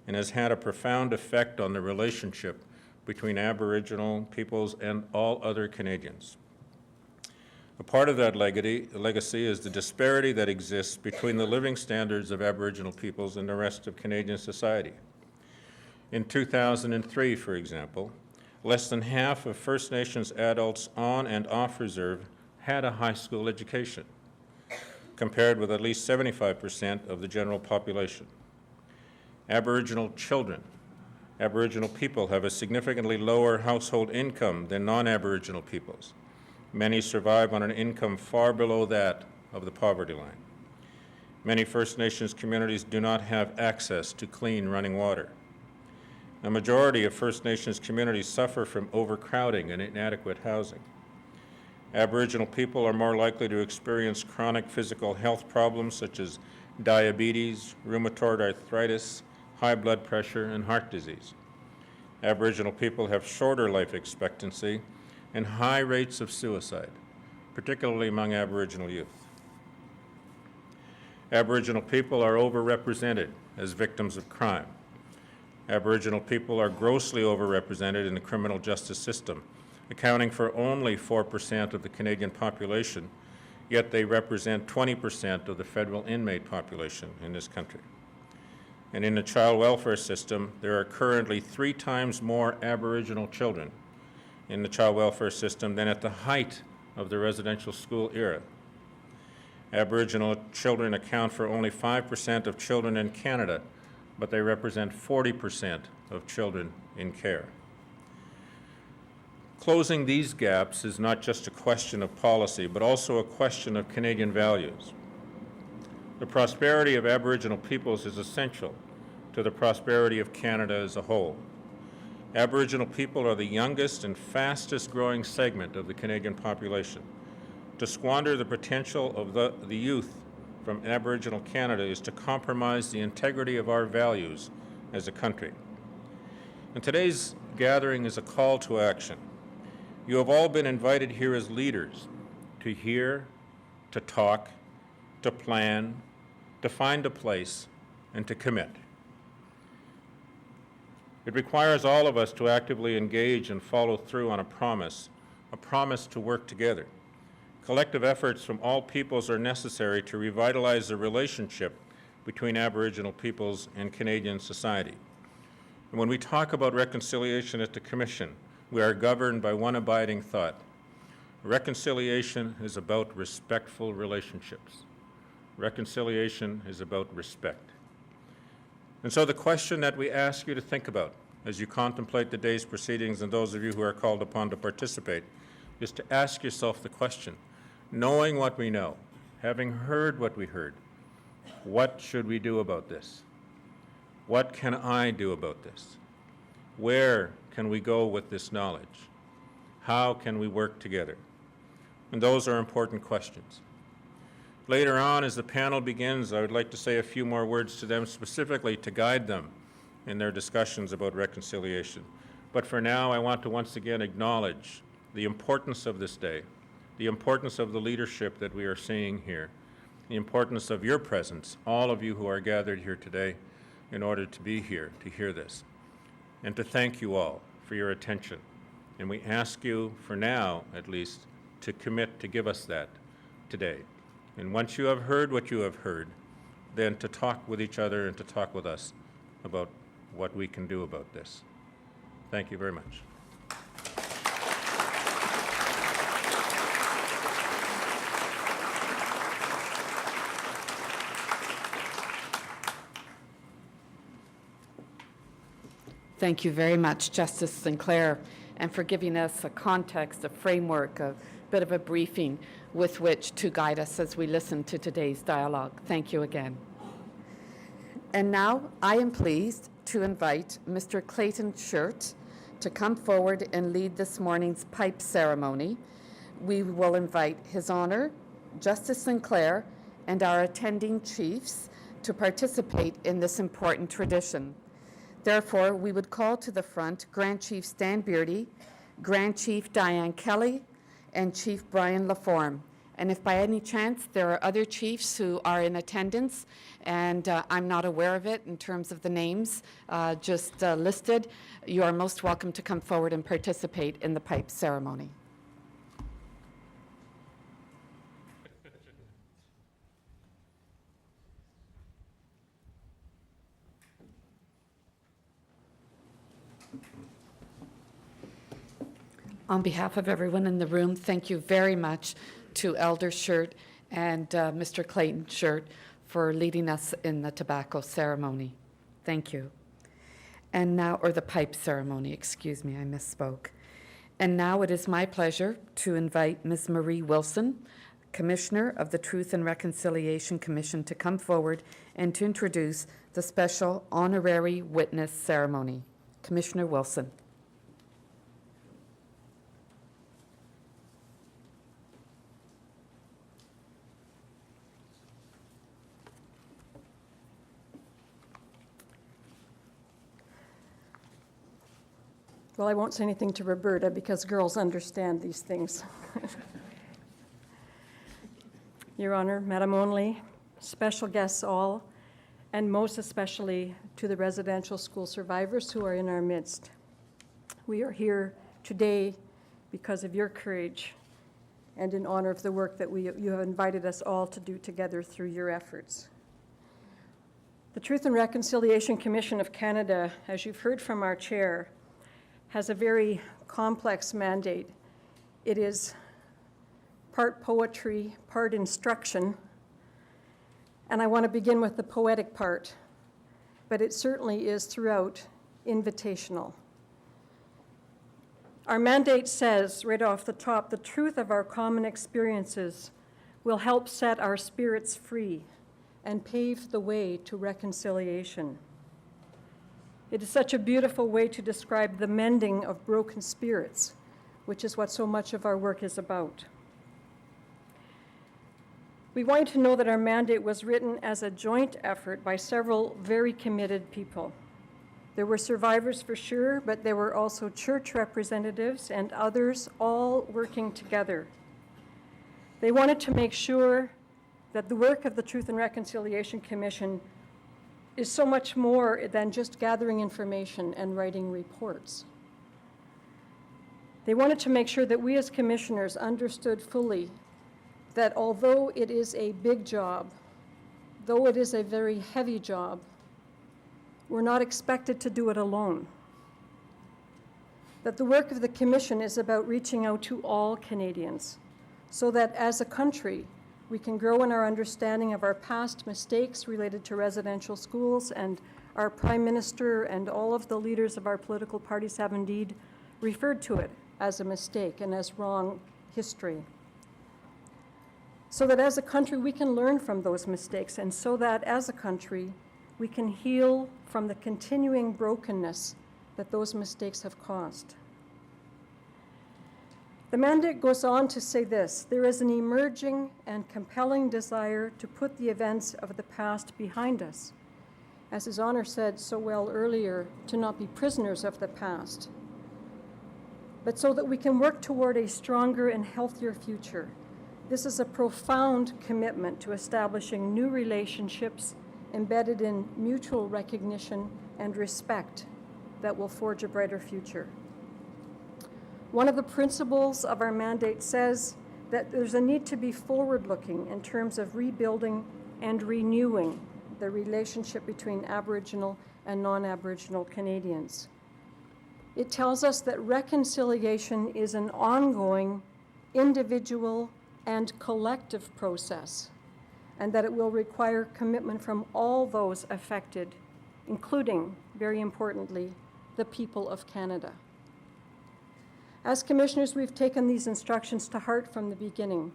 and has had a profound effect on the relationship between Aboriginal peoples and all other Canadians. A part of that legacy is the disparity that exists between the living standards of Aboriginal peoples and the rest of Canadian society. In 2003, for example, less than half of First Nations adults on and off reserve had a high school education, compared with at least 75% of the general population. Aboriginal children, Aboriginal people have a significantly lower household income than non-Aboriginal peoples. Many survive on an income far below that of the poverty line. Many First Nations communities do not have access to clean running water. A majority of First Nations communities suffer from overcrowding and inadequate housing. Aboriginal people are more likely to experience chronic physical health problems such as diabetes, rheumatoid arthritis, high blood pressure, and heart disease. Aboriginal people have shorter life expectancy and high rates of suicide, particularly among Aboriginal youth. Aboriginal people are overrepresented as victims of crime. Aboriginal people are grossly overrepresented in the criminal justice system, accounting for only 4% of the Canadian population, yet they represent 20% of the federal inmate population in this country. And in the child welfare system, there are currently 3 times more Aboriginal children in the child welfare system than at the height of the residential school era. Aboriginal children account for only 5% of children in Canada, but they represent 40% of children in care. Closing these gaps is not just a question of policy, but also a question of Canadian values. The prosperity of Aboriginal peoples is essential to the prosperity of Canada as a whole. Aboriginal people are the youngest and fastest growing segment of the Canadian population. To squander the potential of the youth from Aboriginal Canada is to compromise the integrity of our values as a country. And today's gathering is a call to action. You have all been invited here as leaders to hear, to talk, to plan, to find a place, and to commit. It requires all of us to actively engage and follow through on a promise to work together. Collective efforts from all peoples are necessary to revitalize the relationship between Aboriginal peoples and Canadian society. And when we talk about reconciliation at the Commission, we are governed by one abiding thought. Reconciliation is about respectful relationships. Reconciliation is about respect. And so the question that we ask you to think about as you contemplate the day's proceedings, and those of you who are called upon to participate, is to ask yourself the question, knowing what we know, having heard what we heard, what should we do about this? What can I do about this? Where can we go with this knowledge? How can we work together? And those are important questions. Later on, as the panel begins, I would like to say a few more words to them specifically to guide them in their discussions about reconciliation. But for now, I want to once again acknowledge the importance of this day, the importance of the leadership that we are seeing here, the importance of your presence, all of you who are gathered here today in order to be here to hear this, and to thank you all for your attention. And we ask you, for now at least, to commit to give us that today. And once you have heard what you have heard, then to talk with each other and to talk with us about what we can do about this. Thank you very much. Thank you very much, Justice Sinclair, and for giving us a context, a framework, a bit of a briefing with which to guide us as we listen to today's dialogue. Thank you again. And now I am pleased to invite Mr. Clayton Shirt to come forward and lead this morning's pipe ceremony. We will invite His Honor, Justice Sinclair, and our attending chiefs to participate in this important tradition. Therefore, we would call to the front Grand Chief Stan Beardy, Grand Chief Diane Kelly, and Chief Brian Laforme. And if by any chance there are other chiefs who are in attendance and I'm not aware of it in terms of the names listed, you are most welcome to come forward and participate in the pipe ceremony. On behalf of everyone in the room, thank you very much to Elder Shirt and Mr. Clayton Shirt for leading us in the tobacco ceremony. Thank you. And now, or the pipe ceremony, excuse me, I misspoke. And now it is my pleasure to invite Ms. Marie Wilson, Commissioner of the Truth and Reconciliation Commission, to come forward and to introduce the special honorary witness ceremony. Commissioner Wilson. Well, I won't say anything to Roberta because girls understand these things. Your Honor, Madam Onley, special guests all, and most especially to the residential school survivors who are in our midst. We are here today because of your courage and in honor of the work that you have invited us all to do together through your efforts. The Truth and Reconciliation Commission of Canada, as you've heard from our chair, has a very complex mandate. It is part poetry, part instruction, and I want to begin with the poetic part, but it certainly is throughout invitational. Our mandate says, right off the top, the truth of our common experiences will help set our spirits free and pave the way to reconciliation. It is such a beautiful way to describe the mending of broken spirits, which is what so much of our work is about. We want you to know that our mandate was written as a joint effort by several very committed people. There were survivors for sure, but there were also church representatives and others all working together. They wanted to make sure that the work of the Truth and Reconciliation Commission is so much more than just gathering information and writing reports. They wanted to make sure that we as commissioners understood fully that although it is a big job, though it is a very heavy job, we're not expected to do it alone. That the work of the Commission is about reaching out to all Canadians so that as a country, we can grow in our understanding of our past mistakes related to residential schools, and our Prime Minister and all of the leaders of our political parties have indeed referred to it as a mistake and as wrong history. So that as a country we can learn from those mistakes, and so that as a country we can heal from the continuing brokenness that those mistakes have caused. The mandate goes on to say this: there is an emerging and compelling desire to put the events of the past behind us. As His Honor said so well earlier, to not be prisoners of the past, but so that we can work toward a stronger and healthier future. This is a profound commitment to establishing new relationships embedded in mutual recognition and respect that will forge a brighter future. One of the principles of our mandate says that there's a need to be forward-looking in terms of rebuilding and renewing the relationship between Aboriginal and non-Aboriginal Canadians. It tells us that reconciliation is an ongoing, individual, and collective process, and that it will require commitment from all those affected, including, very importantly, the people of Canada. As commissioners, we've taken these instructions to heart from the beginning.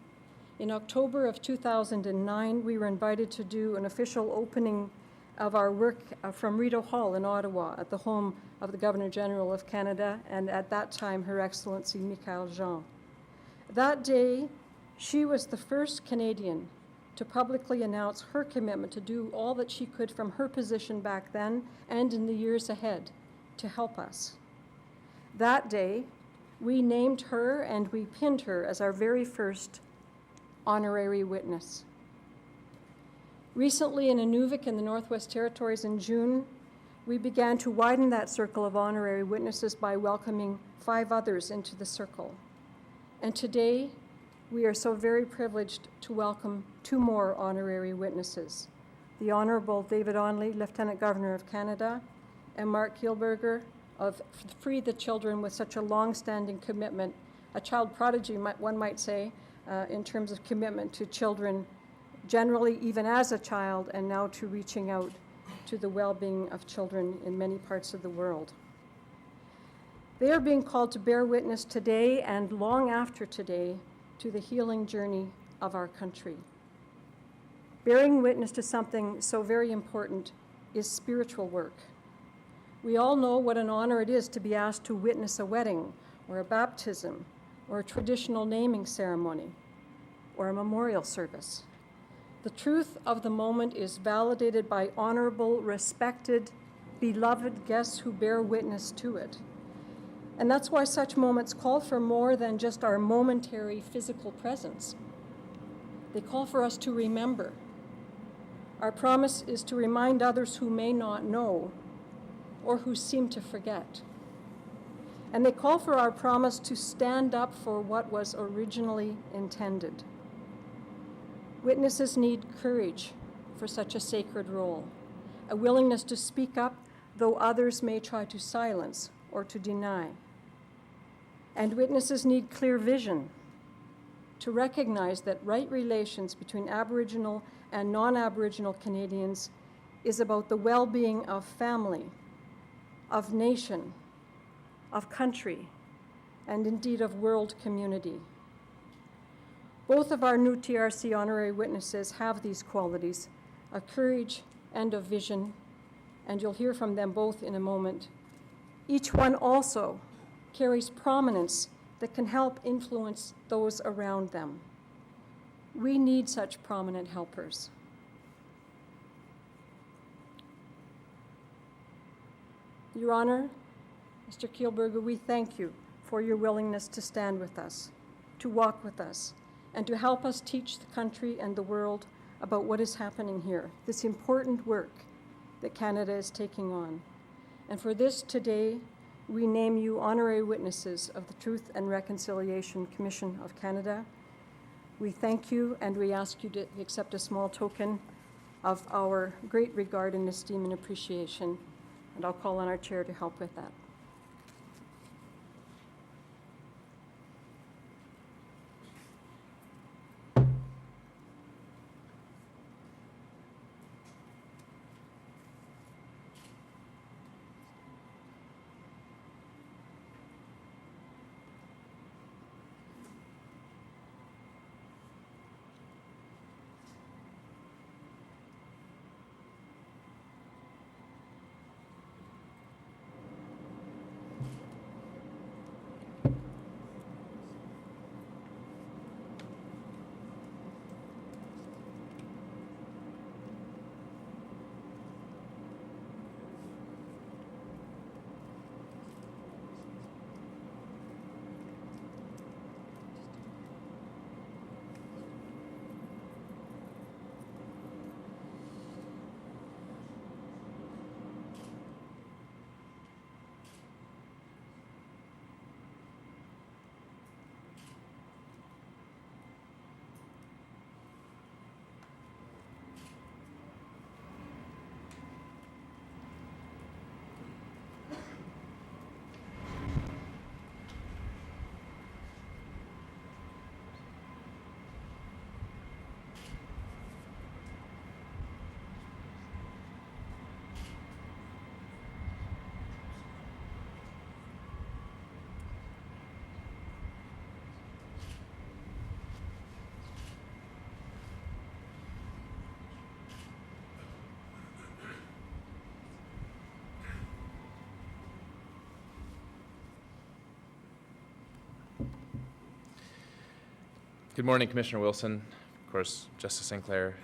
In October of 2009, we were invited to do an official opening of our work from Rideau Hall in Ottawa at the home of the Governor-General of Canada, and at that time, Her Excellency Michaëlle Jean. That day, she was the first Canadian to publicly announce her commitment to do all that she could from her position back then and in the years ahead to help us. That day, we named her and we pinned her as our very first honorary witness. Recently in Inuvik in the Northwest Territories in June, we began to widen that circle of honorary witnesses by welcoming 5 others into the circle. And today, we are so very privileged to welcome 2 more honorary witnesses, the Honourable David Onley, Lieutenant-Governeur of Canada, and Mark Kielburger of Free the Children, with such a long-standing commitment, a child prodigy, one might say, in terms of commitment to children generally, even as a child, and now to reaching out to the well-being of children in many parts of the world. They are being called to bear witness today and long after today to the healing journey of our country. Bearing witness to something so very important is spiritual work. We all know what an honor it is to be asked to witness a wedding or a baptism or a traditional naming ceremony or a memorial service. The truth of the moment is validated by honorable, respected, beloved guests who bear witness to it. And that's why such moments call for more than just our momentary physical presence. They call for us to remember. Our promise is to remind others who may not know or who seem to forget. And they call for our promise to stand up for what was originally intended. Witnesses need courage for such a sacred role, a willingness to speak up though others may try to silence or to deny. And witnesses need clear vision to recognize that right relations between Aboriginal and non-Aboriginal Canadians is about the well-being of family, of nation, of country, and indeed of world community. Both of our new TRC honorary witnesses have these qualities of courage and of vision, and you'll hear from them both in a moment. Each one also carries prominence that can help influence those around them. We need such prominent helpers. Your Honor, Mr. Kielburger, we thank you for your willingness to stand with us, to walk with us, and to help us teach the country and the world about what is happening here, this important work that Canada is taking on. And for this today, we name you honorary witnesses of the Truth and Reconciliation Commission of Canada. We thank you and we ask you to accept a small token of our great regard and esteem and appreciation. And I'll call on our chair to help with that. Good morning, Commissioner Wilson, of course, Justice Sinclair,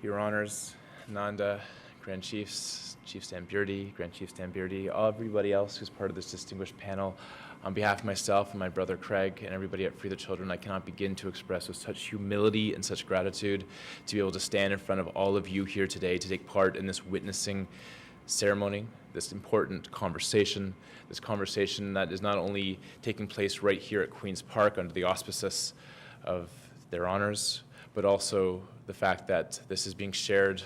Your Honors, Nanda, Grand Chiefs, Chief Stambeardy, Grand Chief Stambeardy, everybody else who's part of this distinguished panel. On behalf of myself and my brother Craig and everybody at Free the Children, I cannot begin to express with such humility and such gratitude to be able to stand in front of all of you here today to take part in this witnessing ceremony, this important conversation, this conversation that is not only taking place right here at Queen's Park under the auspices of their honors, but also the fact that this is being shared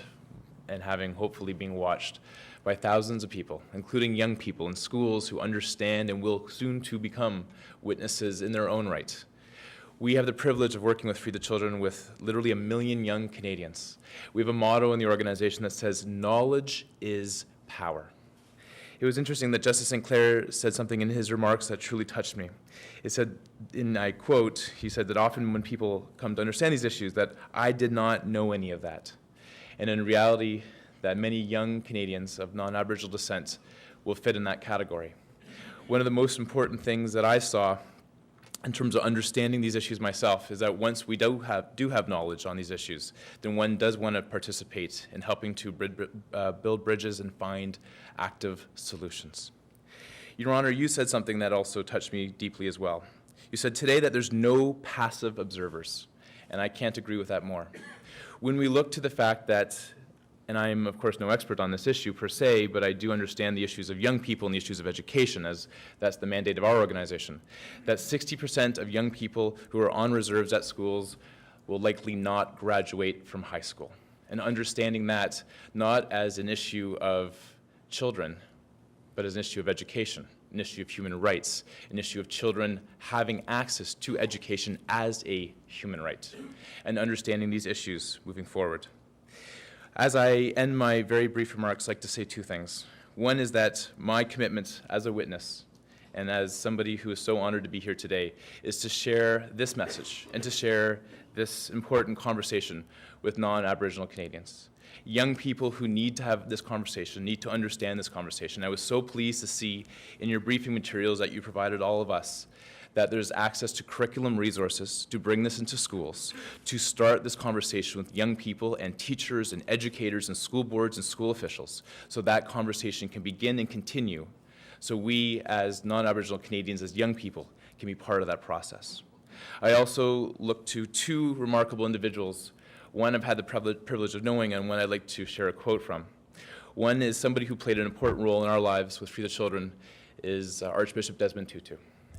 and hopefully being watched by thousands of people, including young people in schools who understand and will soon to become witnesses in their own right. We have the privilege of working with Free the Children with literally 1 million young Canadians. We have a motto in the organization that says, knowledge is power. It was interesting that Justice Sinclair said something in his remarks that truly touched me. It said, and I quote, he said that often when people come to understand these issues, that I did not know any of that. And in reality, that many young Canadians of non-Aboriginal descent will fit in that category. One of the most important things that I saw in terms of understanding these issues myself is that once we do have knowledge on these issues, then one does want to participate in helping to build bridges and find active solutions. Your Honor, you said something that also touched me deeply as well. You said today that there's no passive observers, and I can't agree with that more. When we look to the fact that, and I'm of course no expert on this issue per se, but I do understand the issues of young people and the issues of education, as that's the mandate of our organization, that 60% of young people who are on reserves at schools will likely not graduate from high school. And understanding that not as an issue of children, but as an issue of education, an issue of human rights, an issue of children having access to education as a human right, and understanding these issues moving forward. As I end my very brief remarks, I'd like to say two things. One is that my commitment as a witness and as somebody who is so honored to be here today is to share this message and to share this important conversation with non-Aboriginal Canadians. Young people who need to have this conversation, need to understand this conversation. I was so pleased to see in your briefing materials that you provided all of us that there's access to curriculum resources to bring this into schools, to start this conversation with young people and teachers and educators and school boards and school officials, so that conversation can begin and continue, so we as non-Aboriginal Canadians, as young people, can be part of that process. I also look to two remarkable individuals. One I've had the privilege of knowing, and one I'd like to share a quote from. One is somebody who played an important role in our lives with Free the Children, is Archbishop Desmond Tutu.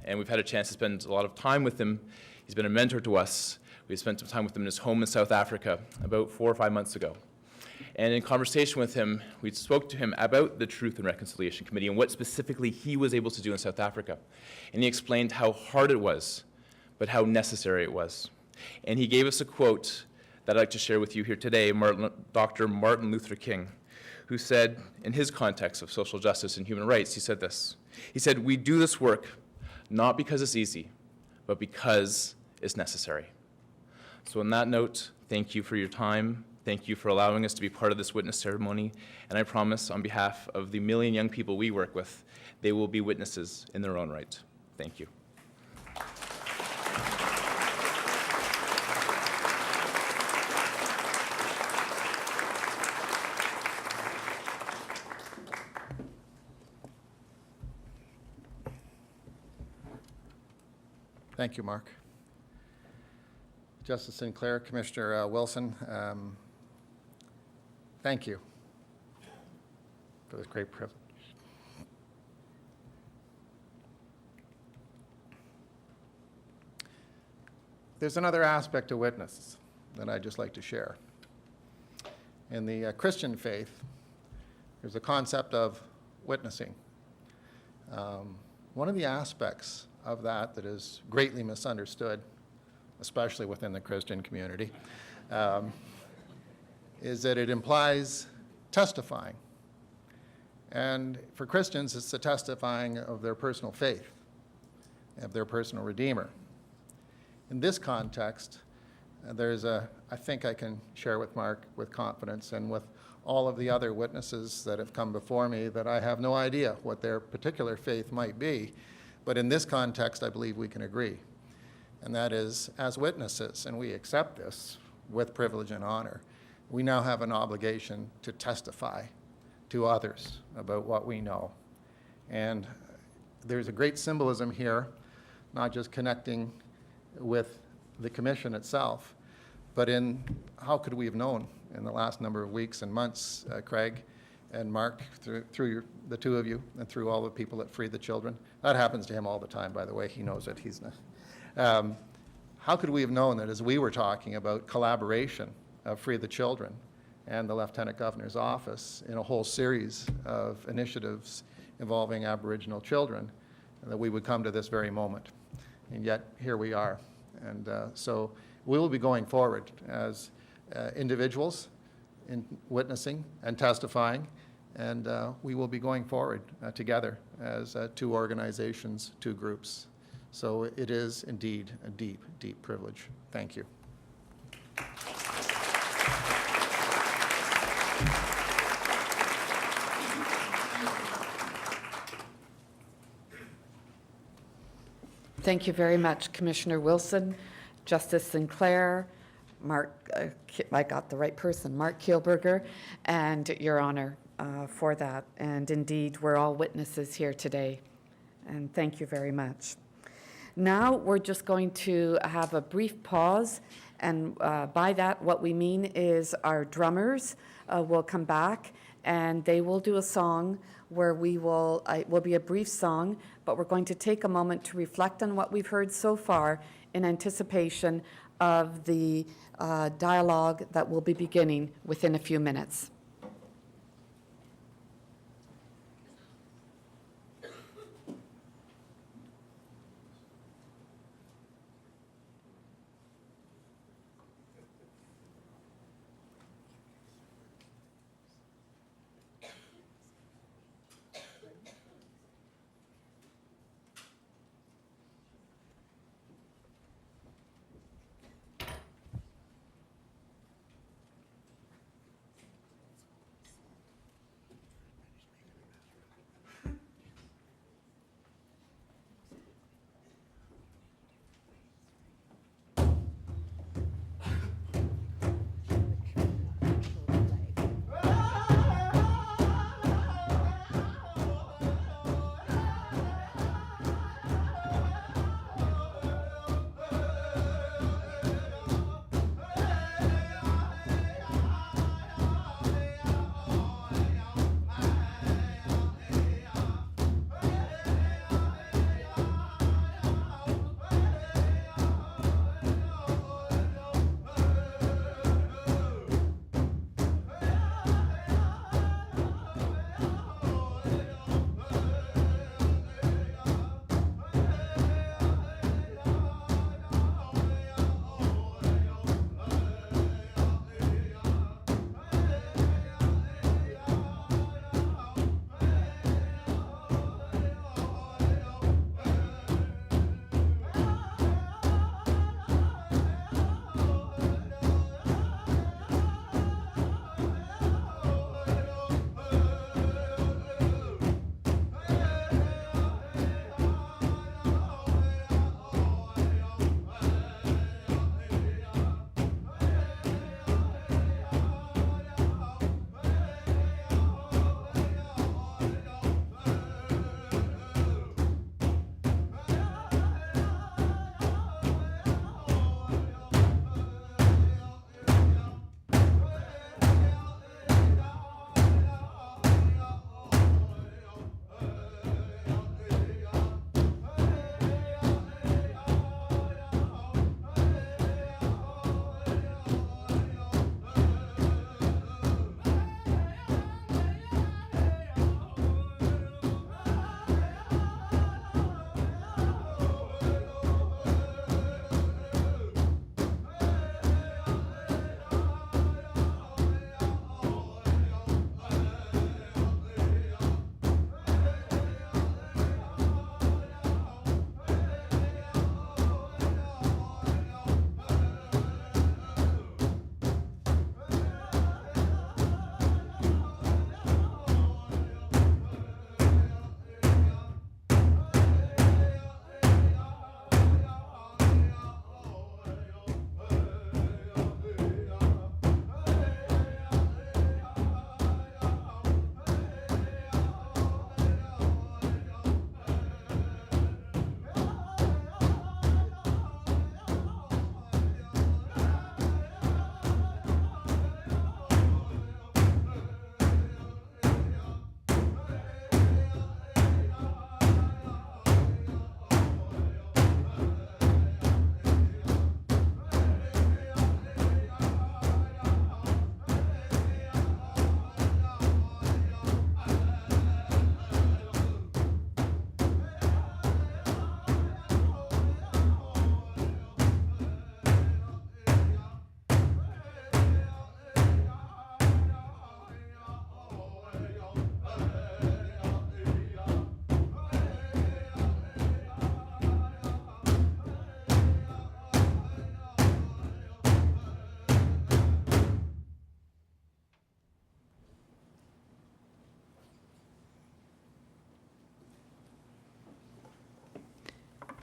And we've had a chance to spend a lot of time with him. He's been a mentor to us. We spent some time with him in his home in South Africa about 4 or 5 months ago. And in conversation with him, we spoke to him about the Truth and Reconciliation Committee and what specifically he was able to do in South Africa. And he explained how hard it was, but how necessary it was. And he gave us a quote that I'd like to share with you here today, Dr. Martin Luther King, who said, in his context of social justice and human rights, he said this. He said, "We do this work not because it's easy, but because it's necessary." So on that note, thank you for your time. Thank you for allowing us to be part of this witness ceremony. And I promise, on behalf of the 1 million young people we work with, they will be witnesses in their own right. Thank you. Thank you, Mark. Justice Sinclair, Commissioner Wilson, thank you for this great privilege. There's another aspect to witness that I'd just like to share. In the Christian faith, there's a concept of witnessing. One of the aspects of that is greatly misunderstood, especially within the Christian community, is that it implies testifying. And for Christians, it's the testifying of their personal faith, of their personal Redeemer. In this context, I think I can share with Mark with confidence and with all of the other witnesses that have come before me that I have no idea what their particular faith might be. But in this context, I believe we can agree. and that is, as witnesses, and we accept this with privilege and honor, we now have an obligation to testify to others about what we know. And there's a great symbolism here, not just connecting with the commission itself, but in how could we have known in the last number of weeks and months, Craig and Mark, through the two of you and through all the people that Free the Children. That happens to him all the time, by the way. He knows it. He's not. How could we have known that as we were talking about collaboration of Free the Children and the Lieutenant-Governeur's office in a whole series of initiatives involving Aboriginal children, that we would come to this very moment? And yet, here we are. And so we will be going forward as individuals in witnessing and testifying, and we will be going forward together as two organizations, two groups. So it is indeed a deep, deep privilege. Thank you. Thank you very much, Commissioner Wilson, Justice Sinclair, Mark, I got the right person, Mark Kielberger, and Your Honor for that. And indeed, we're all witnesses here today. And thank you very much. Now, we're just going to have a brief pause. And by that, what we mean is our drummers will come back and they will do a song where we will, it will be a brief song, but we're going to take a moment to reflect on what we've heard so far in anticipation of the dialogue that will be beginning within a few minutes.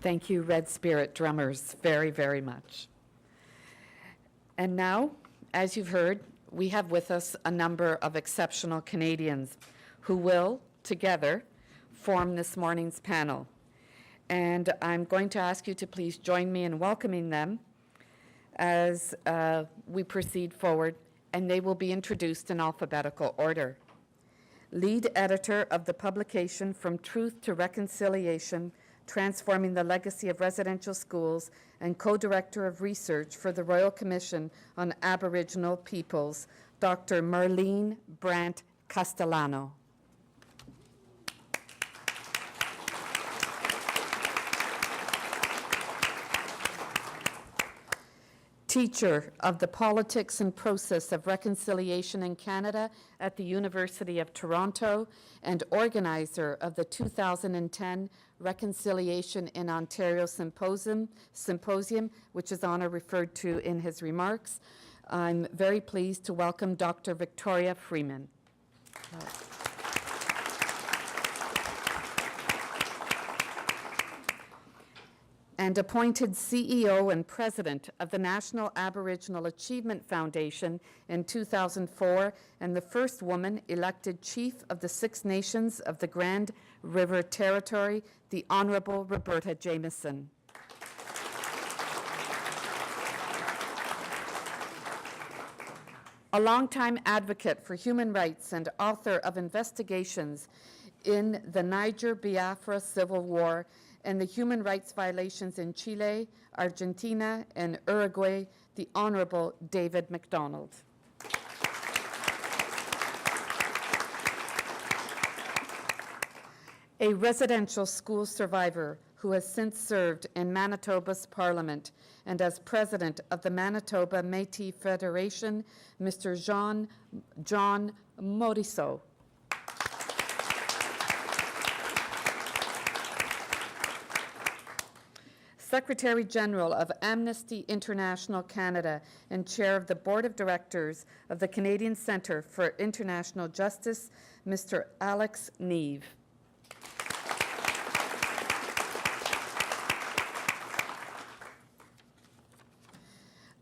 Thank you, Red Spirit drummers, very, very much. And now, as you've heard, we have with us a number of exceptional Canadians who will, together, form this morning's panel. And I'm going to ask you to please join me in welcoming them as we proceed forward, and they will be introduced in alphabetical order. Lead editor of the publication From Truth to Reconciliation, Transforming the Legacy of Residential Schools, and co-director of research for the Royal Commission on Aboriginal Peoples, Dr. Marlene Brandt Castellano. Teacher of the Politics and Process of Reconciliation in Canada at the University of Toronto, and organizer of the 2010 Reconciliation in Ontario Symposium, which is Honor referred to in his remarks. I'm very pleased to welcome Dr. Victoria Freeman. And appointed CEO and president of the National Aboriginal Achievement Foundation in 2004, and the first woman elected chief of the Six Nations of the Grand River Territory, the Honourable Roberta Jamieson. A longtime advocate for human rights and author of investigations in the Niger-Biafra Civil War and the human rights violations in Chile, Argentina, and Uruguay, the Honourable David MacDonald. A residential school survivor who has since served in Manitoba's Parliament, and as president of the Manitoba Métis Federation, Mr. John Morisseau. Secretary General of Amnesty International Canada and Chair of the Board of Directors of the Canadian Centre for International Justice, Mr. Alex Neve.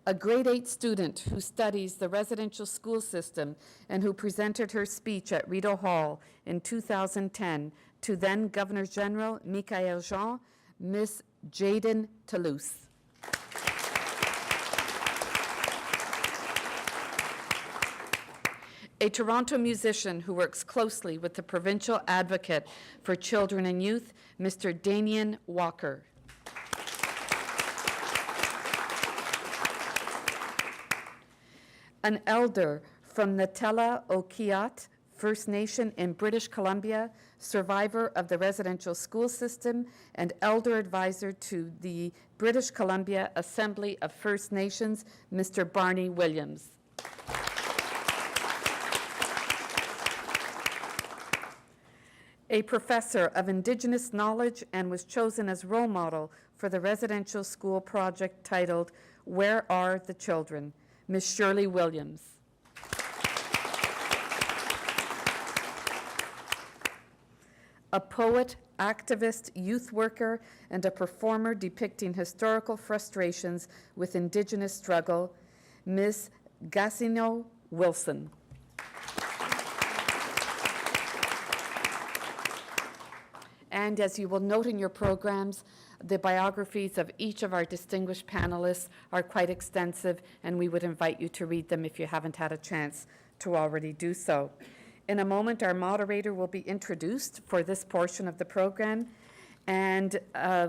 A grade 8 student who studies the residential school system and who presented her speech at Rideau Hall in 2010 to then Governor General Michael Jean, Miss Jaden Toulouse. A Toronto musician who works closely with the Provincial Advocate for Children and Youth, Mr. Damien Walker. An elder from the Tela Okiat First Nation in British Columbia, survivor of the residential school system, and elder advisor to the British Columbia Assembly of First Nations, Mr. Barney Williams. A professor of Indigenous knowledge and was chosen as role model for the residential school project titled Where Are the Children? Ms. Shirley Williams. A poet, activist, youth worker, and a performer depicting historical frustrations with Indigenous struggle, Ms. Gassino Wilson. And as you will note in your programs, the biographies of each of our distinguished panelists are quite extensive, and we would invite you to read them if you haven't had a chance to already do so. In a moment, our moderator will be introduced for this portion of the program and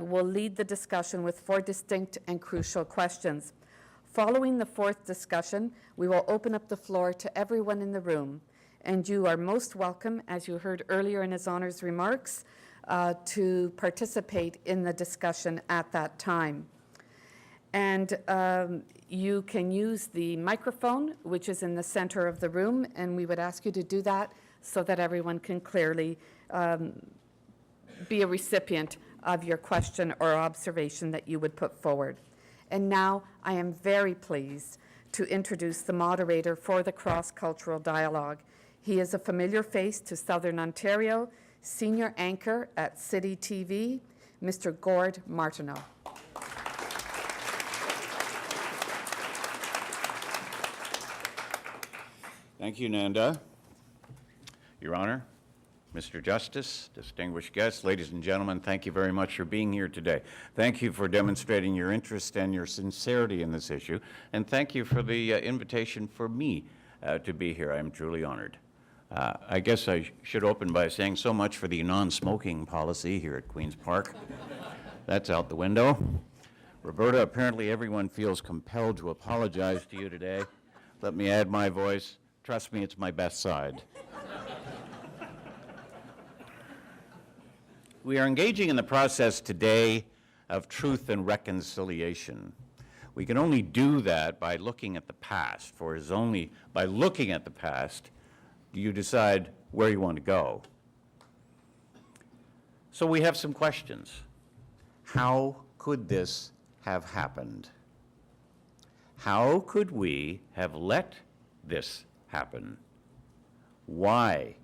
will lead the discussion with 4 distinct and crucial questions. Following the 4th discussion, we will open up the floor to everyone in the room, and you are most welcome, as you heard earlier in His Honour's remarks, to participate in the discussion at that time. And you can use the microphone, which is in the center of the room, and we would ask you to do that so that everyone can clearly be a recipient of your question or observation that you would put forward. And now I am very pleased to introduce the moderator for the cross-cultural dialogue. He is a familiar face to Southern Ontario, senior anchor at City TV, Mr. Gord Martineau. Thank you, Nanda. Your Honor, Mr. Justice, distinguished guests, ladies and gentlemen, thank you very much for being here today. Thank you for demonstrating your interest and your sincerity in this issue, and thank you for the invitation for me to be here. I am truly honored. I guess I should open by saying so much for the non-smoking policy here at Queen's Park. That's out the window. Roberta, apparently everyone feels compelled to apologize to you today. Let me add my voice. Trust me, it's my best side. We are engaging in the process today of truth and reconciliation. We can only do that by looking at the past, for it is only by looking at the past do you decide where you want to go. So we have some questions. How could this have happened? How could we have let this happen? Why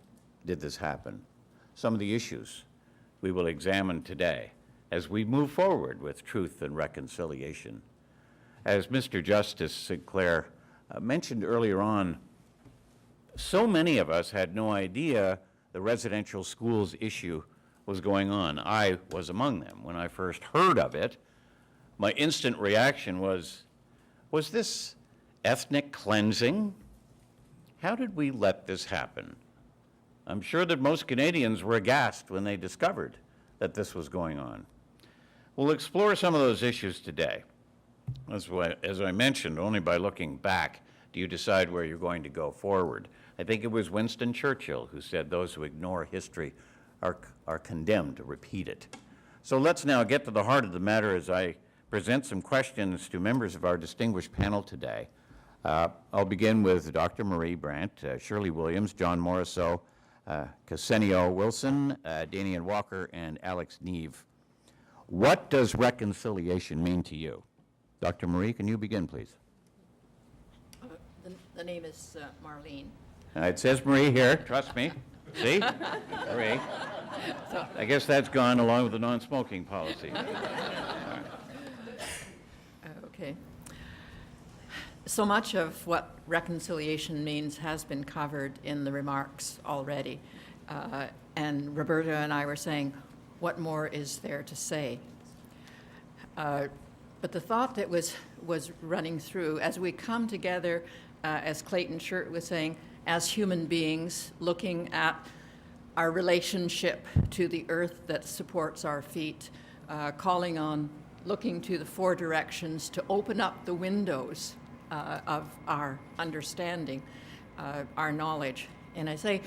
did this happen? Some of the issues we will examine today as we move forward with truth and reconciliation. As Mr. Justice Sinclair mentioned earlier on, so many of us had no idea the residential schools issue was going on. I was among them. When I first heard of it, my instant reaction was this ethnic cleansing? How did we let this happen? I'm sure that most Canadians were aghast when they discovered that this was going on. We'll explore some of those issues today. As I mentioned, only by looking back do you decide where you're going to go forward. I think it was Winston Churchill who said those who ignore history are condemned to repeat it. So let's now get to the heart of the matter as I present some questions to members of our distinguished panel today. I'll begin with Dr. Marie Brandt, Shirley Williams, John Morisseau, Casenio Wilson, Danian Walker, and Alex Neve. What does reconciliation mean to you? Dr. Marie, can you begin, please? The name is Marlene. It says Marie here, trust me. See? Marie. I guess that's gone along with the non-smoking policy. Okay. So much of what reconciliation means has been covered in the remarks already. And Roberta and I were saying, what more is there to say? But the thought that was running through, as we come together, as Clayton Shirt was saying, as human beings, looking at our relationship to the earth that supports our feet, calling on, looking to the four directions to open up the windows of our understanding, our knowledge. And I say,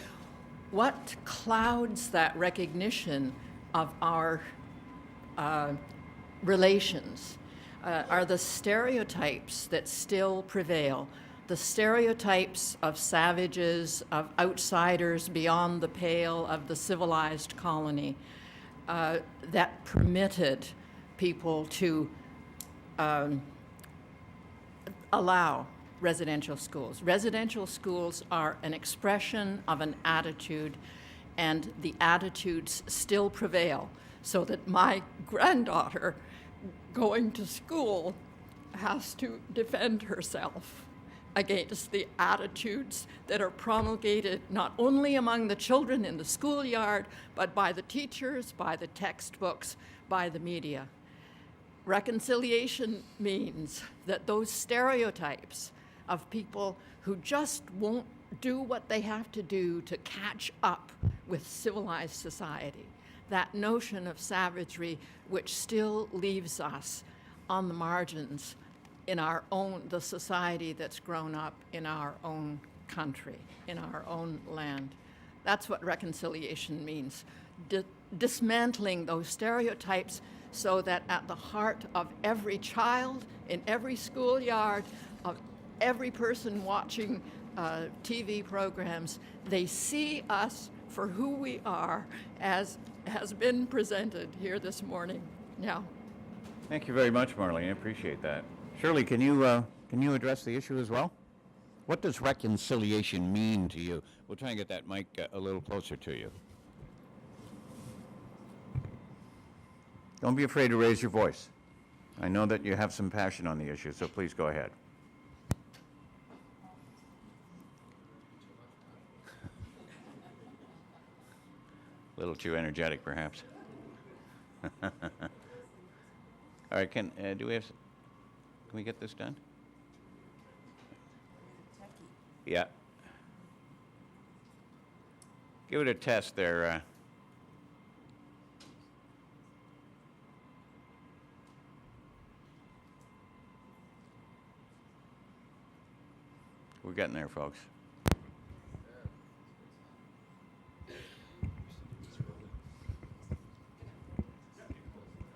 what clouds that recognition of our relations are the stereotypes that still prevail, the stereotypes of savages, of outsiders beyond the pale of the civilized colony that permitted people to allow residential schools. Residential schools are an expression of an attitude, and the attitudes still prevail, so that my granddaughter going to school has to defend herself against the attitudes that are promulgated not only among the children in the schoolyard, but by the teachers, by the textbooks, by the media. Reconciliation means that those stereotypes of people who just won't do what they have to do to catch up with civilized society, that notion of savagery which still leaves us on the margins in our own, the society that's grown up in our own country, in our own land. That's what reconciliation means. Dismantling those stereotypes so that at the heart of every child, in every schoolyard, of every person watching TV programs, they see us for who we are, as has been presented here this morning. Now. Thank you very much, Marlene. I appreciate that. Shirley, can you address the issue as well? What does reconciliation mean to you? We'll try and get that mic a little closer to you. Don't be afraid to raise your voice. I know that you have some passion on the issue, so please go ahead. A little too energetic, perhaps. All right, can we get this done? Yeah. Give it a test there. We're getting there, folks.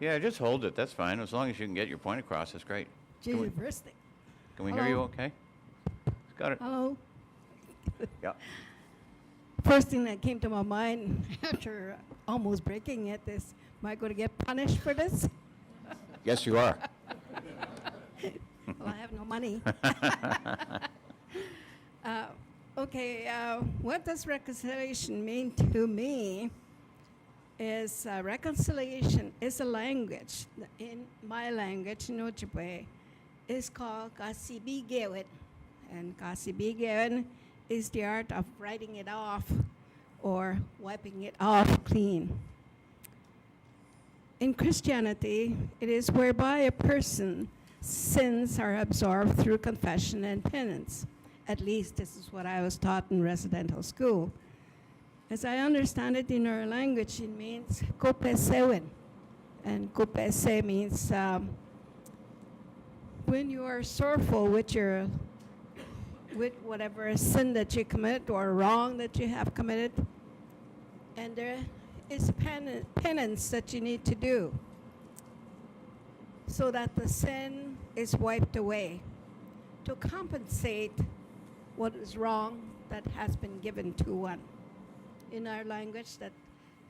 Yeah, just hold it. That's fine. As long as you can get your point across, that's great. Can we hear you okay? Got it. Hello. Yeah. First thing that came to my mind after almost breaking it is, am I going to get punished for this? Yes, you are. Well, I have no money. Okay, what does reconciliation mean to me is reconciliation is a language. In my language, in Ojibwe, is called Kasibigewen. And Kasibigewen is the art of writing it off or wiping it off clean. In Christianity, it is whereby a person's sins are absorbed through confession and penance. At least this is what I was taught in residential school. As I understand it in our language, it means kopesewen. And kopese means when you are sorrowful with whatever sin that you commit or wrong that you have committed, and there is penance that you need to do so that the sin is wiped away to compensate what is wrong that has been given to one. In our language,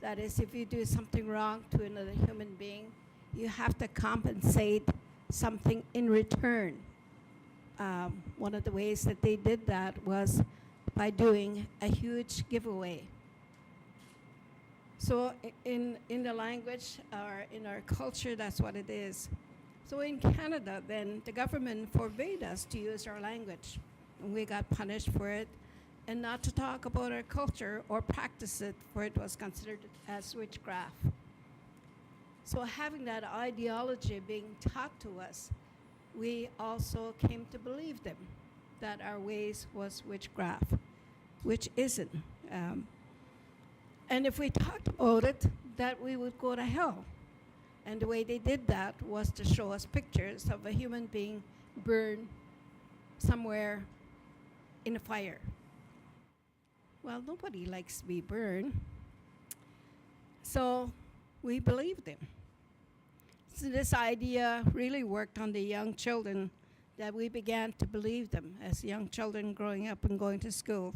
that is, if you do something wrong to another human being, you have to compensate something in return. One of the ways that they did that was by doing a huge giveaway. So in the language or in our culture, that's what it is. So in Canada, then, the government forbade us to use our language, and we got punished for it, and not to talk about our culture or practice it, for it was considered as witchcraft. So having that ideology being taught to us, we also came to believe them, that our ways was witchcraft, which isn't. And if we talked about it, that we would go to hell. And the way they did that was to show us pictures of a human being burned somewhere in a fire. Well, nobody likes to be burned. So we believed them. So this idea really worked on the young children, that we began to believe them as young children growing up and going to school.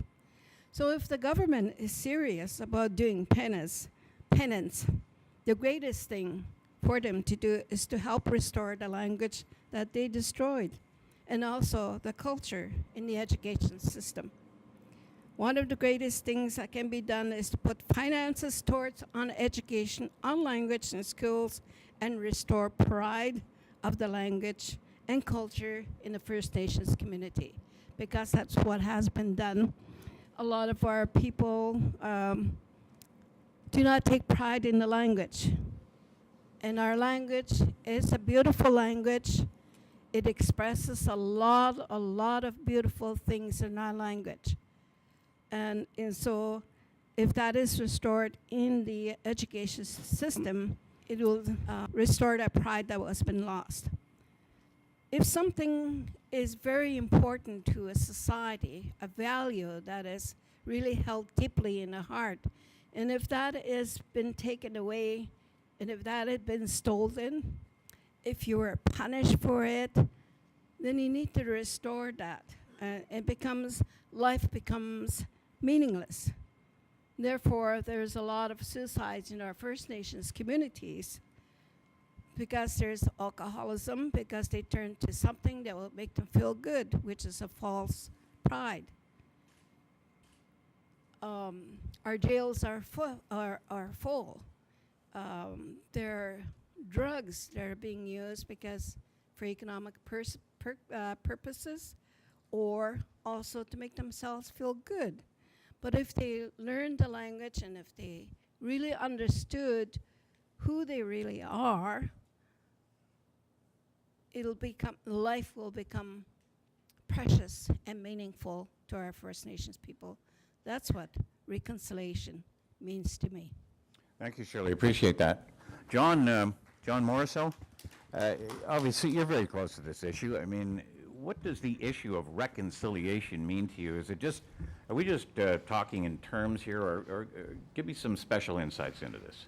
So if the government is serious about doing penance, the greatest thing for them to do is to help restore the language that they destroyed, and also the culture in the education system. One of the greatest things that can be done is to put finances towards on education, on language in schools, and restore pride of the language and culture in the First Nations community, because that's what has been done. A lot of our people do not take pride in the language. And our language is a beautiful language. It expresses a lot of beautiful things in our language. And so if that is restored in the education system, it will restore that pride that has been lost. If something is very important to a society, a value that is really held deeply in the heart, and if that has been taken away, and if that had been stolen, if you were punished for it, then you need to restore that. Life becomes meaningless. Therefore, there's a lot of suicides in our First Nations communities because there's alcoholism, because they turn to something that will make them feel good, which is a false pride. Our jails are full. They're drugs that are being used because for economic purposes, or also to make themselves feel good. But if they learned the language and if they really understood who they really are, life will become precious and meaningful to our First Nations people. That's what reconciliation means to me. Thank you, Shirley. Appreciate that. John Morriso, obviously you're very close to this issue. I mean, what does the issue of reconciliation mean to you? Are we just talking in terms here, or give me some special insights into this?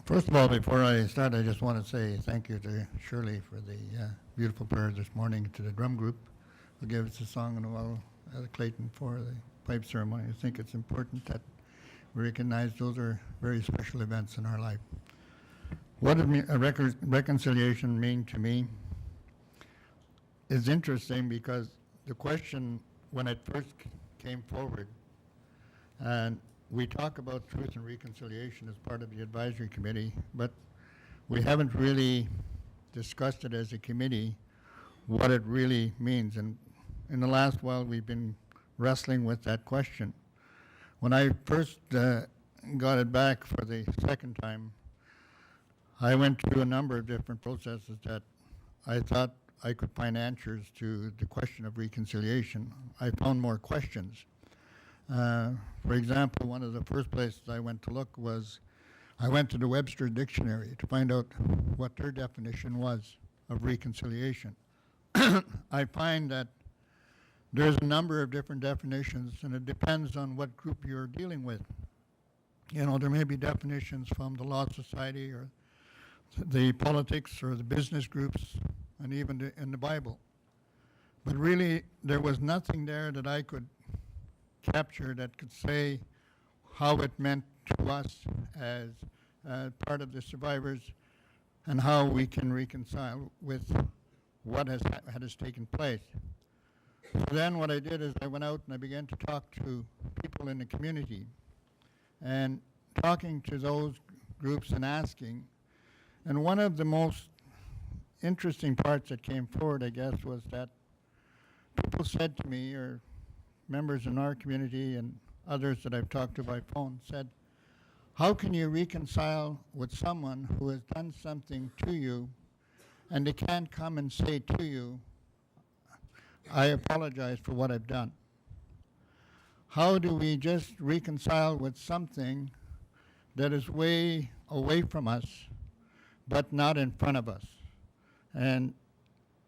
First of all, before I start, I just want to say thank you to Shirley for the beautiful prayer this morning, to the drum group who gave us the song, and well, Clayton for the pipe ceremony. I think it's important that we recognize those are very special events in our life. What does reconciliation mean to me is interesting, because the question, when it first came forward, and we talk about truth and reconciliation as part of the advisory committee, but we haven't really discussed it as a committee, what it really means. And in the last while, we've been wrestling with that question. When I first got it back for the second time, I went through a number of different processes that I thought I could find answers to the question of reconciliation. I found more questions. For example, one of the first places I went to look was, I went to the Webster Dictionary to find out what their definition was of reconciliation. I find that there's a number of different definitions, and it depends on what group you're dealing with. You know, there may be definitions from the Law Society or the politics or the business groups, and even in the Bible. But really, there was nothing there that I could capture that could say how it meant to us as part of the survivors, and how we can reconcile with what has taken place. So then what I did is I went out and I began to talk to people in the community, and talking to those groups and asking. And one of the most interesting parts that came forward, I guess, was that people said to me, or members in our community and others that I've talked to by phone, said, how can you reconcile with someone who has done something to you and they can't come and say to you, I apologize for what I've done? How do we just reconcile with something that is way away from us, but not in front of us? And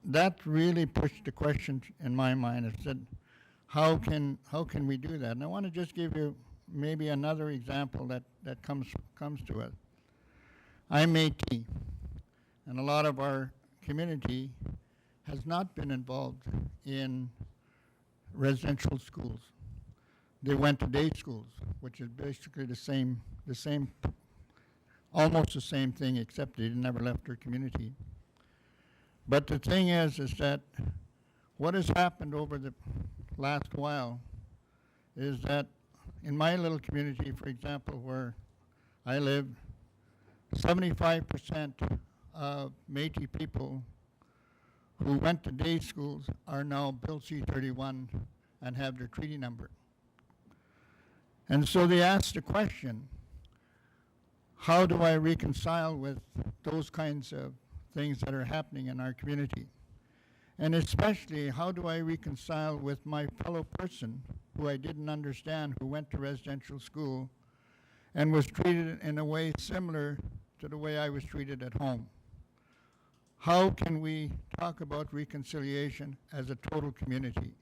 that really pushed the question in my mind. It said, how can we do that? And I want to just give you maybe another example that comes to us. I'm Métis, and a lot of our community has not been involved in residential schools. They went to day schools, which is basically the same, almost the same thing, except they never left their community. But the thing is that what has happened over the last while is that in my little community, for example, where I live, 75% of Métis people who went to day schools are now Bill C-31 and have their treaty number. And so they asked the question, how do I reconcile with those kinds of things that are happening in our community? And especially, how do I reconcile with my fellow person who I didn't understand, who went to residential school and was treated in a way similar to the way I was treated at home? How can we talk about reconciliation as a total community?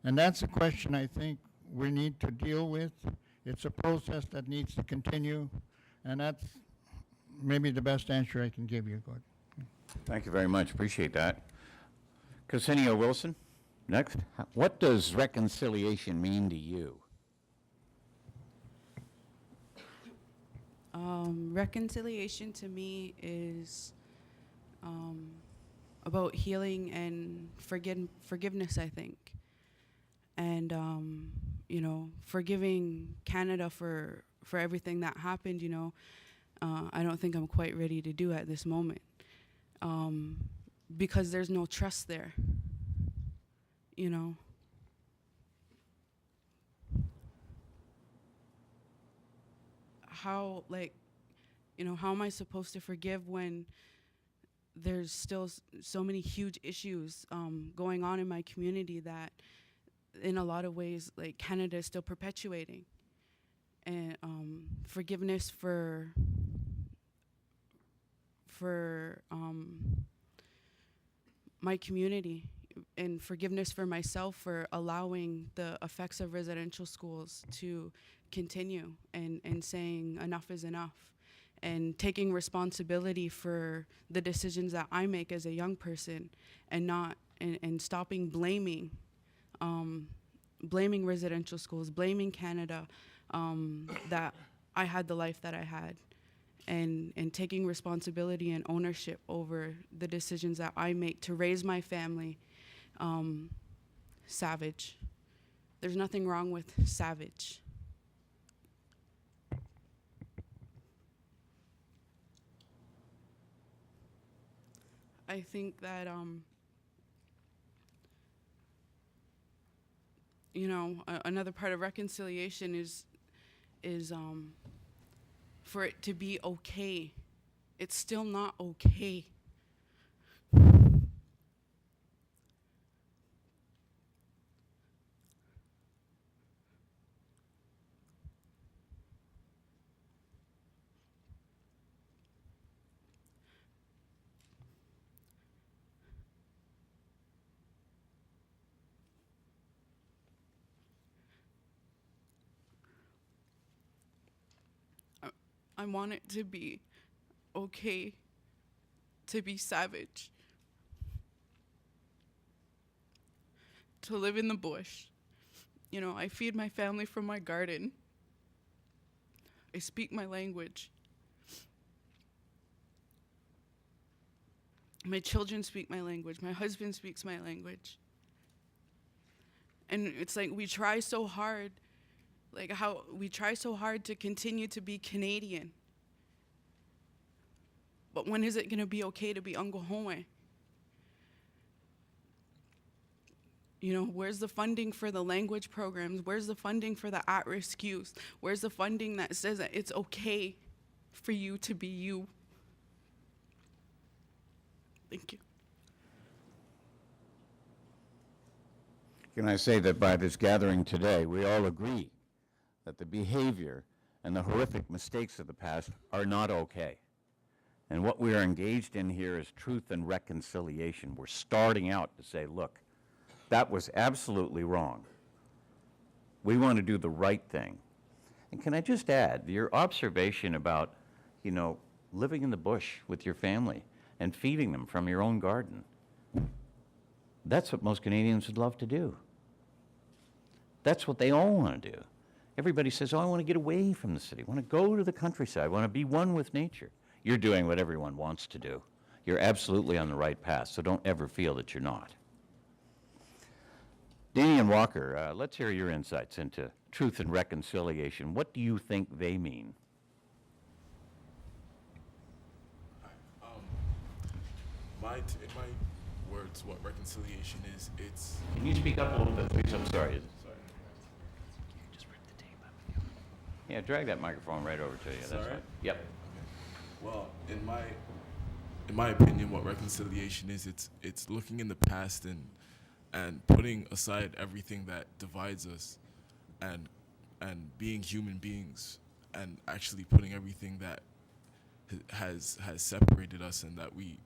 And that's a question I think we need to deal with. It's a process that needs to continue, and that's maybe the best answer I can give you, Gord. Thank you very much. Appreciate that. Ksenia Wilson, next. What does reconciliation mean to you? Reconciliation to me is about healing and forgiveness, I think. And, you know, forgiving Canada for everything that happened, you know. I don't think I'm quite ready to do at this moment, because there's no trust there, you know. How, like, you know, how am I supposed to forgive when there's still so many huge issues going on in my community that in a lot of ways, like, Canada is still perpetuating? And forgiveness for my community, and forgiveness for myself for allowing the effects of residential schools to continue, and saying enough is enough, and taking responsibility for the decisions that I make as a young person, and not and stopping blaming residential schools, blaming Canada, that I had the life that I had, and taking responsibility and ownership over the decisions that I make to raise my family. Savage. There's nothing wrong with savage. I think that, you know, another part of reconciliation is for it to be okay. It's still not okay. I want it to be okay to be savage, to live in the bush. You know, I feed my family from my garden. I speak my language. My children speak my language. My husband speaks my language. And it's like we try so hard, like how we try so hard to continue to be Canadian. But when is it going to be okay to be Angahome? You know, where's the funding for the language programs? Where's the funding for the at-risk youth? Where's the funding that says that it's okay for you to be you? Thank you. Can I say that by this gathering today, we all agree that the behavior and the horrific mistakes of the past are not okay. And what we are engaged in here is truth and reconciliation. We're starting out to say, look, that was absolutely wrong. We want to do the right thing. And can I just add, your observation about, you know, living in the bush with your family and feeding them from your own garden, that's what most Canadians would love to do. That's what they all want to do. Everybody says, oh, I want to get away from the city. I want to go to the countryside. I want to be one with nature. You're doing what everyone wants to do. You're absolutely on the right path, so don't ever feel that you're not. Danny and Walker, let's hear your insights into truth and reconciliation. What do you think they mean? In my words, what reconciliation is, it's... Can you speak up a little bit, please? I'm sorry. Just rip the tape up. Yeah, drag that microphone right over to you. Is That's that right? fine. Yep. Okay. Well, in my opinion, what reconciliation is, it's looking in the past and putting aside everything that divides us, and being human beings, and actually putting everything that has separated us and that we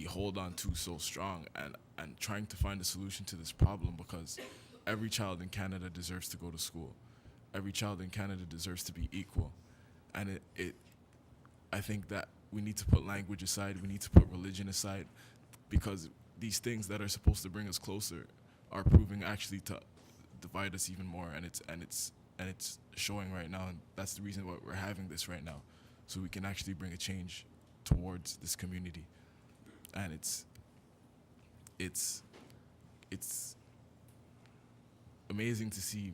hold on to so strong, and trying to find a solution to this problem, because every child in Canada deserves to go to school. Every child in Canada deserves to be equal. And I think that we need to put language aside, we need to put religion aside, because these things that are supposed to bring us closer are proving actually to divide us even more, and it's showing right now, and that's the reason why we're having this right now, so we can actually bring a change towards this community. And it's amazing to see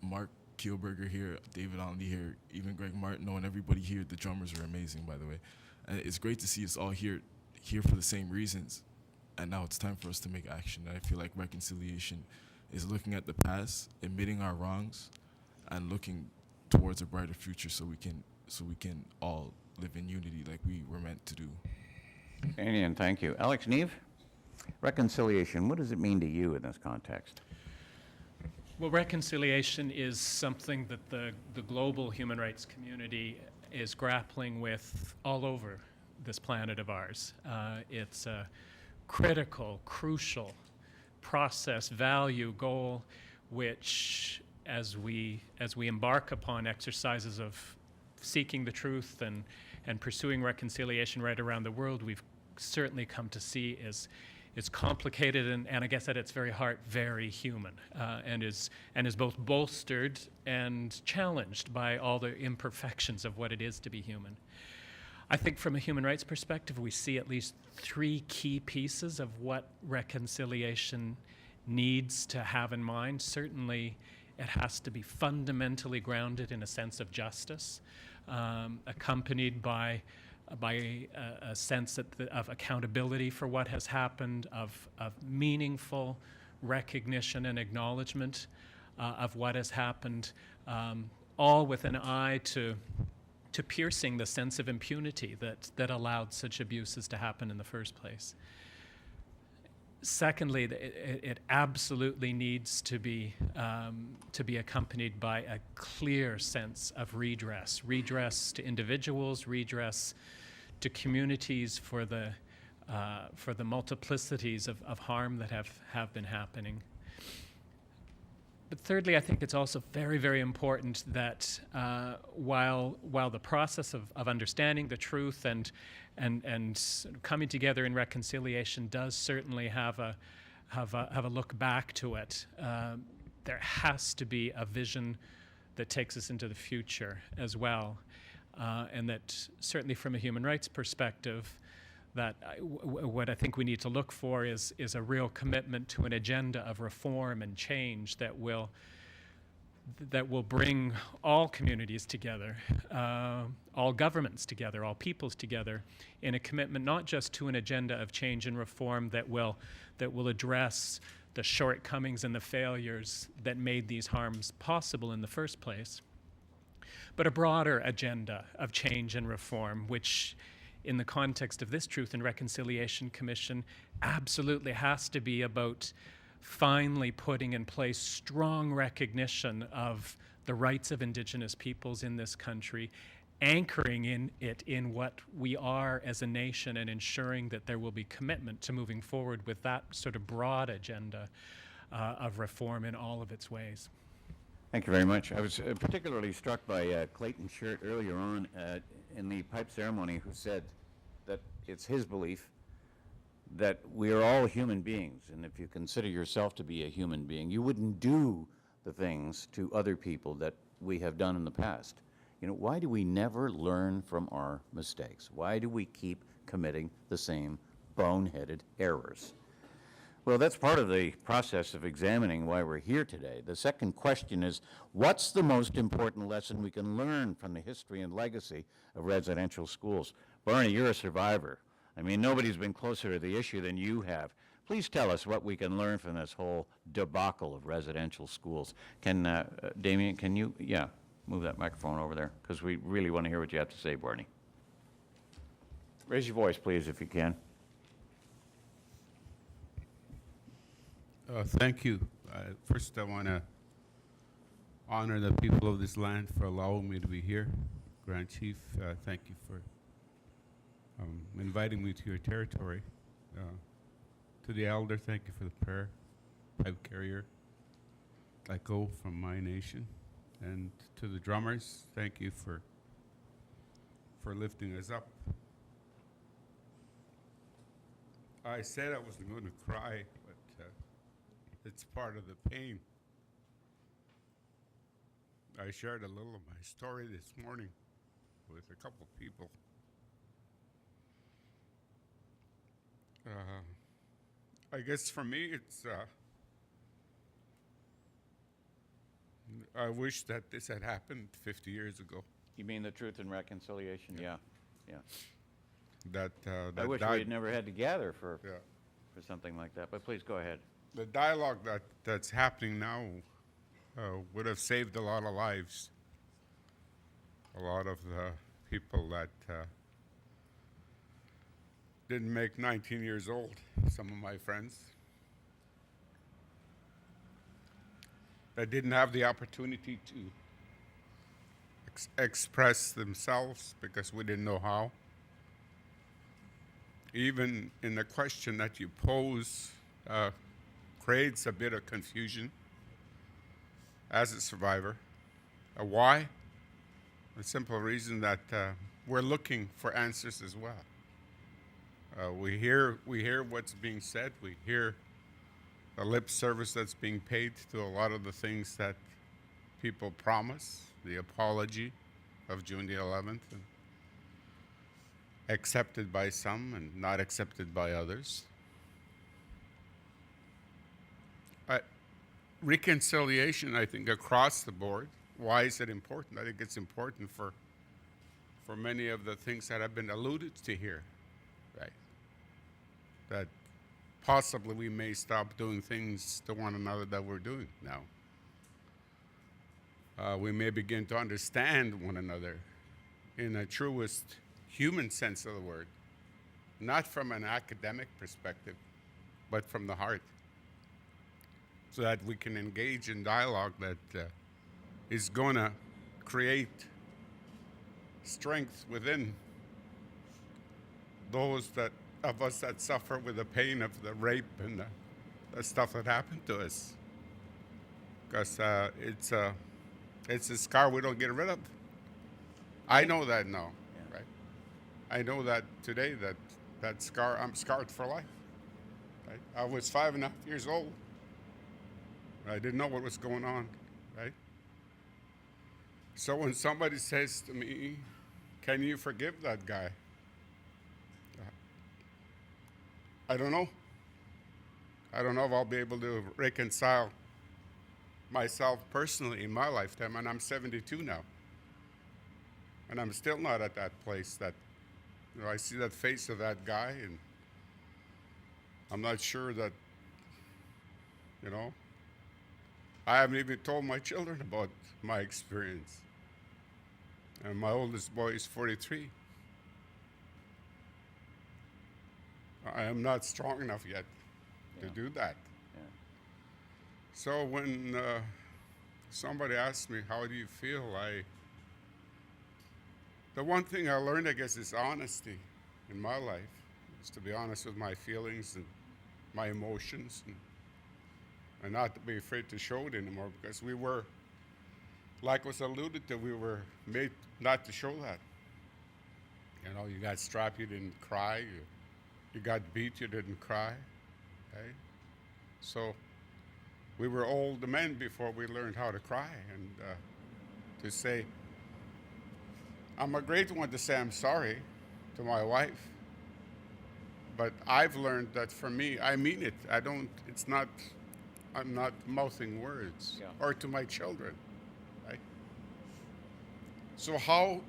Mark Kielberger here, David Onley here, even Greg Martineau, and everybody here. The drummers are amazing, by the way. And it's great to see us all here for the same reasons. And now it's time for us to make action. And I feel like reconciliation is looking at the past, admitting our wrongs, and looking towards a brighter future so we can all live in unity like we were meant to do. And thank you. Alex Neve, reconciliation, what does it mean to you in this context? Well, reconciliation is something that the global human rights community is grappling with all over this planet of ours. It's a critical, crucial process, value, goal, which as we embark upon exercises of seeking the truth and pursuing reconciliation right around the world, we've certainly come to see is complicated and I guess at its very heart very human, and is both bolstered and challenged by all the imperfections of what it is to be human. I think from a human rights perspective, we see at least three key pieces of what reconciliation needs to have in mind. Certainly, it has to be fundamentally grounded in a sense of justice, accompanied by a sense of accountability for what has happened, of meaningful recognition and acknowledgement of what has happened, all with an eye to piercing the sense of impunity that allowed such abuses to happen in the first place. Secondly, it absolutely needs to be accompanied by a clear sense of redress to individuals, redress to communities for the multiplicities of harm that have been happening. But thirdly, I think it's also very, very important that while the process of understanding the truth and coming together in reconciliation does certainly have a look back to it, there has to be a vision that takes us into the future as well, and that certainly from a human rights perspective, that what I think we need to look for is a real commitment to an agenda of reform and change that will bring all communities together, all governments together, all peoples together, in a commitment not just to an agenda of change and reform that will address the shortcomings and the failures that made these harms possible in the first place, but a broader agenda of change and reform, which in the context of this Truth and Reconciliation Commission absolutely has to be about finally putting in place strong recognition of the rights of Indigenous peoples in this country, anchoring it in what we are as a nation and ensuring that there will be commitment to moving forward with that sort of broad agenda of reform in all of its ways. Thank you very much. I was particularly struck by Clayton Shirt earlier on in the pipe ceremony, who said that it's his belief that we are all human beings, and if you consider yourself to be a human being, you wouldn't do the things to other people that we have done in the past. You know, why do we never learn from our mistakes? Why do we keep committing the same boneheaded errors? Well, that's part of the process of examining why we're here today. The second question is, what's the most important lesson we can learn from the history and legacy of residential schools? Barney, you're a survivor. I mean, nobody's been closer to the issue than you have. Please tell us what we can learn from this whole debacle of residential schools. Can, Damien, can you, move that microphone over there, because we really want to hear what you have to say, Barney. Raise your voice, please, if you can. Thank you. First, I want to honor the people of this land for allowing me to be here. Grand Chief, thank you for inviting me to your territory. To the elder, thank you for the prayer. Pipe carrier, let go from my nation. And to the drummers, thank you for lifting us up. I said I wasn't going to cry, but it's part of the pain. I shared a little of my story this morning with a couple people. I guess for me, it's I wish that this had happened 50 years ago. You mean the Truth and Reconciliation? Yeah, yeah. That I wish we died- had never had to gather for Yeah. something like that, but please go ahead. The dialogue that's happening now would have saved a lot of lives. A lot of the people that didn't make 19 years old, some of my friends, that didn't have the opportunity to express themselves because we didn't know how. Even in the question that you pose creates a bit of confusion as a survivor. Why? The simple reason that we're looking for answers as well. We hear what's being said. We hear the lip service that's being paid to a lot of the things that people promise, the apology of June the 11th, and accepted by some and not accepted by others. Reconciliation, I think, across the board. Why is it important? I think it's important for many of the things that have been alluded to here, right? That possibly we may stop doing things to one another that we're doing now. We may begin to understand one another in a truest human sense of the word, not from an academic perspective, but from the heart, so that we can engage in dialogue that is going to create strength within those of us that suffer with the pain of the rape and the stuff that happened to us. Because it's a scar we don't get rid of. I know that now, right? I know that today, that scar, I'm scarred for life. Right? I was 5.5 years old. I didn't know what was going on, right? So when somebody says to me, can you forgive that guy? I don't know. I don't know if I'll be able to reconcile myself personally in my lifetime, and I'm 72 now. And I'm still not at that place that, I see that face of that guy, and I'm not sure that, I haven't even told my children about my experience. And my oldest boy is 43. I am not strong enough yet to do that. Yeah. So when somebody asks me, how do you feel? The one thing I learned, I guess, is honesty in my life, is to be honest with my feelings and my emotions, and not to be afraid to show it anymore, because we were, like was alluded to, we were made not to show that. You got strapped, you didn't cry. You got beat, you didn't cry. Okay? So we were old men before we learned how to cry, and to say, I'm a great one to say I'm sorry to my wife, but I've learned that for me, I mean it. I'm not mouthing words, or to my children, right? So how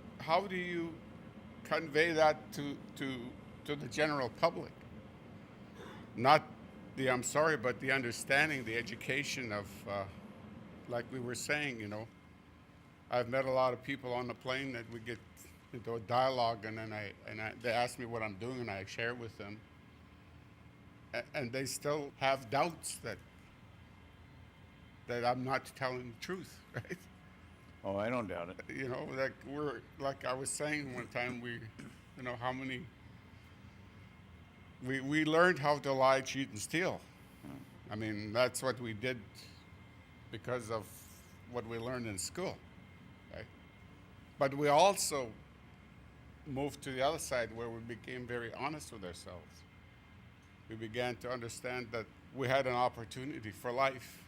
do you convey that to the general public? Not the I'm sorry, but the understanding, the education of, like we were saying, I've met a lot of people on the plane that we get into a dialogue, and then they ask me what I'm doing, and I share with them, and they still have doubts that I'm not telling the truth, right? Oh, I don't doubt it. Like I was saying one time, we learned how to lie, cheat, and steal. I mean, that's what we did because of what we learned in school, right? But we also moved to the other side, where we became very honest with ourselves. We began to understand that we had an opportunity for life,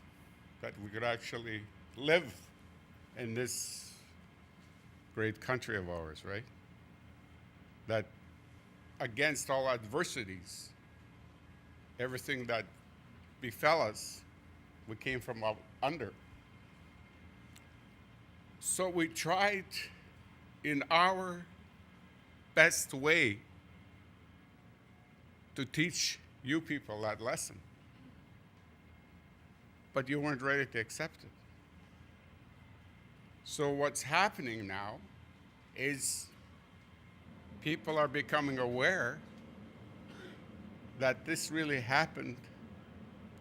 that we could actually live in this great country of ours, right? That against all adversities, everything that befell us, we came from under. So we tried in our best way to teach you people that lesson. But you weren't ready to accept it. So what's happening now is people are becoming aware that this really happened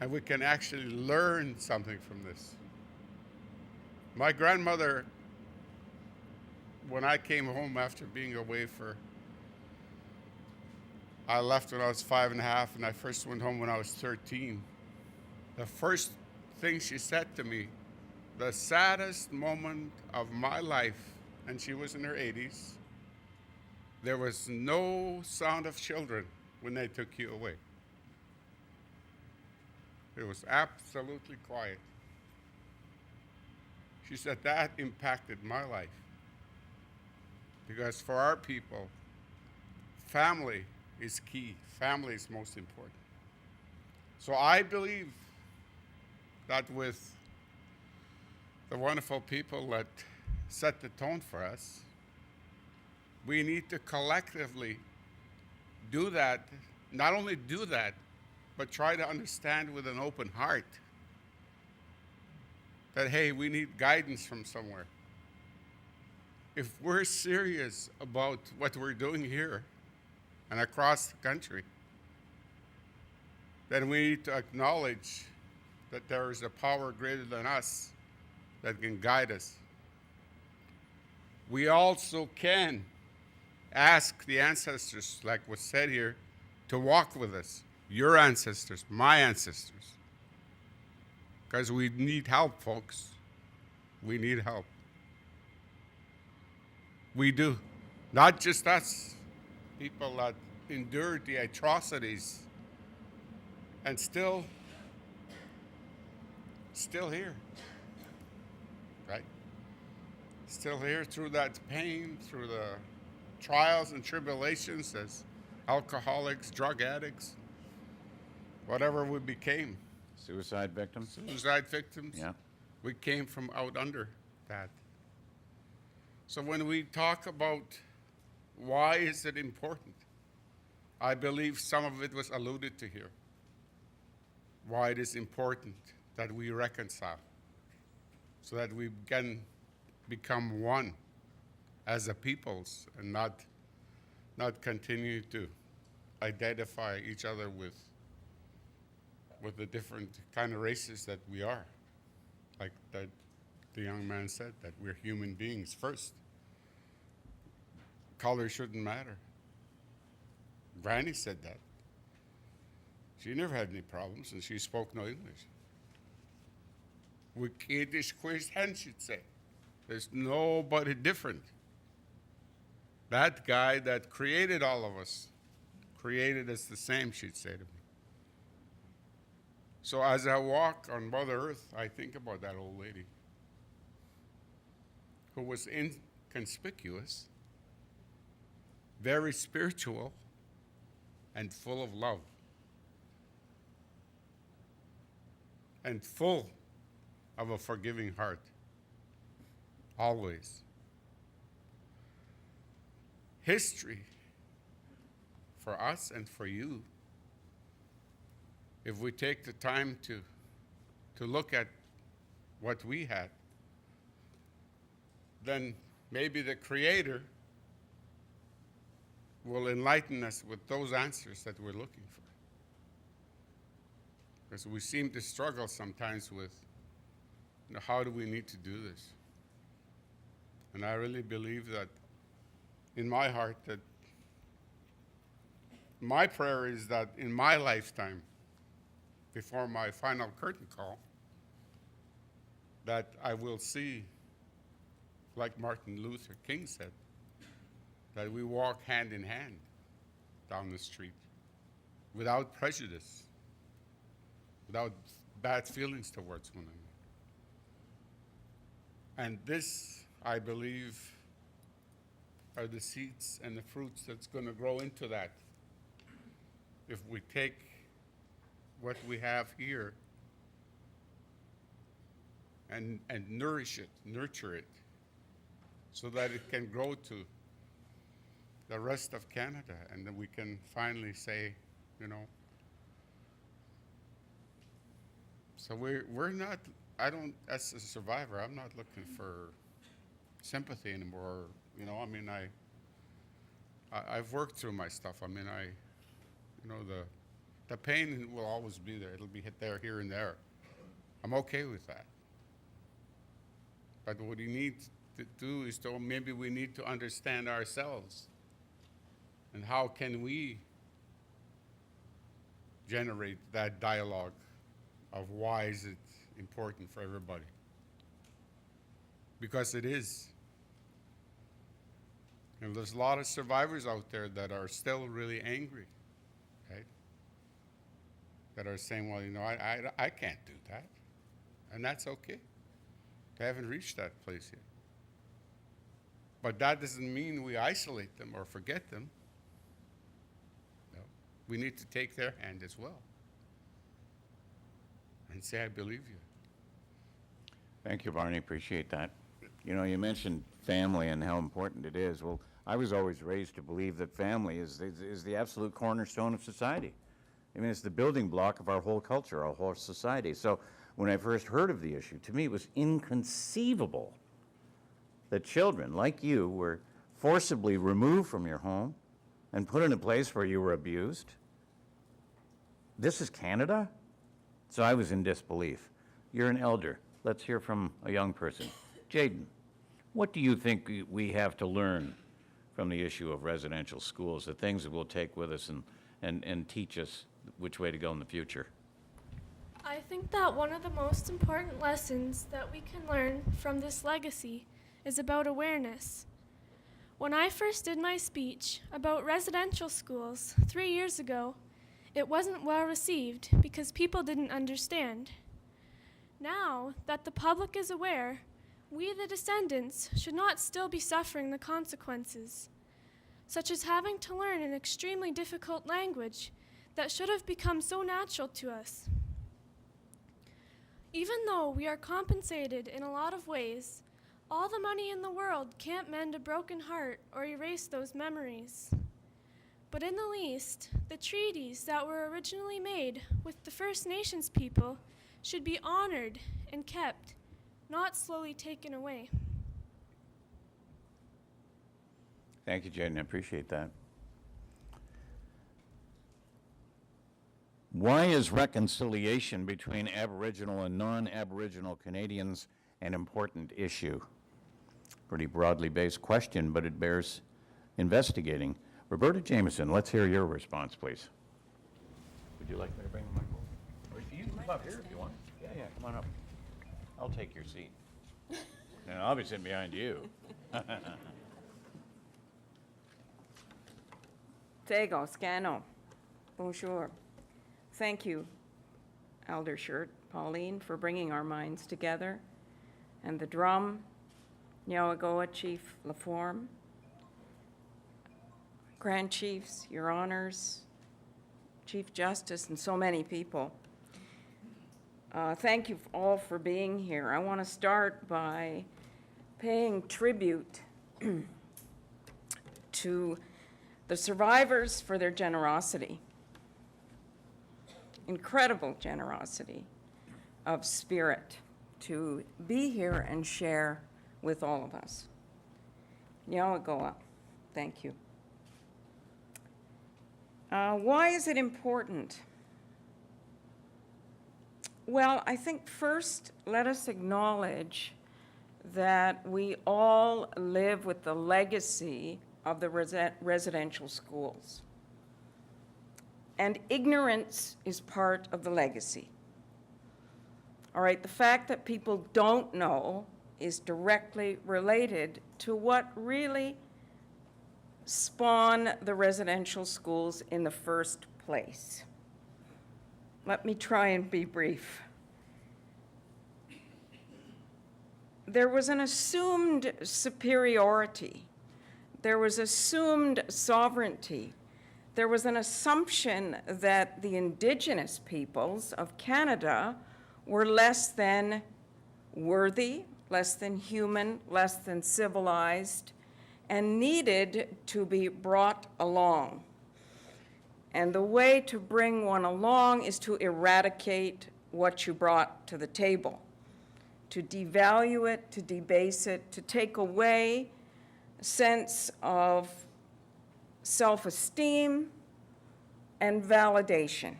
and we can actually learn something from this. My grandmother, when I came home after being away I left when I was 5.5 and I first went home when I was 13. The first thing she said to me, the saddest moment of my life, and she was in her 80s, there was no sound of children when they took you away. It was absolutely quiet. She said that impacted my life. Because for our people, family is key. Family is most important. So I believe that with the wonderful people that set the tone for us, we need to collectively do that, not only do that, but try to understand with an open heart that, hey, we need guidance from somewhere. If we're serious about what we're doing here and across the country, then we need to acknowledge that there is a power greater than us that can guide us. We also can ask the ancestors, like was said here, to walk with us. Your ancestors, my ancestors. Because we need help, folks. We need help. We do. Not just us, people that endured the atrocities and still here, right? Still here through that pain, through the trials and tribulations as alcoholics, drug addicts, whatever we became. Suicide victims? Suicide victims. Yeah. We came from out under that. So when we talk about why is it important, I believe some of it was alluded to here. Why it is important that we reconcile so that we can become one as a peoples and not continue to identify each other with the different kind of races that we are. Like that the young man said, that we're human beings first. Color shouldn't matter. Granny said that. She never had any problems, and she spoke no English. We Kiddish question, she'd say. There's nobody different. That guy that created all of us created us the same, she'd say to me. So as I walk on Mother Earth, I think about that old lady who was inconspicuous, very spiritual, and full of love. And full of a forgiving heart, always. History, for us and for you, if we take the time to look at what we had, then maybe the Creator will enlighten us with those answers that we're looking for. Because we seem to struggle sometimes with, how do we need to do this? And I really believe that in my heart that my prayer is that in my lifetime, before my final curtain call, that I will see, like Martin Luther King said, that we walk hand in hand down the street without prejudice, without bad feelings towards one another. And this, I believe, are the seeds and the fruits that's going to grow into that if we take what we have here and nourish it, nurture it, so that it can grow to the rest of Canada, and then we can finally say, you know. So we're not, I don't, as a survivor, I'm not looking for sympathy anymore. You know, I mean, I've worked through my stuff. I mean, you know, the pain will always be there. It'll be hit there, here, and there. I'm okay with that. But what you need to do is maybe we need to understand ourselves. And how can we generate that dialogue of why is it important for everybody? Because it is. And there's a lot of survivors out there that are still really angry, right? That are saying, well, you know, I can't do that. And that's okay. They haven't reached that place yet. But that doesn't mean we isolate them or forget them. No. We need to take their hand as well and say, I believe you. Thank you, Barney. Appreciate that. You know, you mentioned family and how important it is. Well, I was always raised to believe that family is the absolute cornerstone of society. I mean, it's the building block of our whole culture, our whole society. So when I first heard of the issue, to me it was inconceivable that children like you were forcibly removed from your home and put in a place where you were abused. This is Canada? So I was in disbelief. You're an elder. Let's hear from a young person. Jaden, what do you think we have to learn from the issue of residential schools, the things that we'll take with us and teach us which way to go in the future? I think that one of the most important lessons that we can learn from this legacy is about awareness. When I first did my speech about residential schools 3 years ago, it wasn't well received because people didn't understand. Now that the public is aware, we, the descendants, should not still be suffering the consequences, such as having to learn an extremely difficult language that should have become so natural to us. Even though we are compensated in a lot of ways, all the money in the world can't mend a broken heart or erase those memories. But in the least, the treaties that were originally made with the First Nations people should be honored and kept, not slowly taken away. Thank you, Jaden. I appreciate that. Why is reconciliation between Aboriginal and non-Aboriginal Canadians an important issue? Pretty broadly based question, but it bears investigating. Roberta Jameson, let's hear your response, please. Would you like me to bring the microphone? Or you can come up here if you want. Yeah, come on up. I'll take your seat. And I'll be sitting behind you. Tego, Scano. Bonjour. Thank you, Elder Shirt, Pauline, for bringing our minds together, and the drum, Nyawagoa Chief Laforme, Grand Chiefs, Your Honors, Chief Justice, and so many people. Thank you all for being here. I want to start by paying tribute to the survivors for their generosity. Incredible generosity of spirit to be here and share with all of us. Nyawagoa, thank you. Why is it important? Well, I think first, let us acknowledge that we all live with the legacy of the residential schools. And ignorance is part of the legacy. All right, the fact that people don't know is directly related to what really spawned the residential schools in the first place. Let me try and be brief. There was an assumed superiority. There was assumed sovereignty. There was an assumption that the Indigenous peoples of Canada were less than worthy less than human, less than civilized, and needed to be brought along. And the way to bring one along is to eradicate what you brought to the table, to devalue it, to debase it, to take away a sense of self-esteem and validation.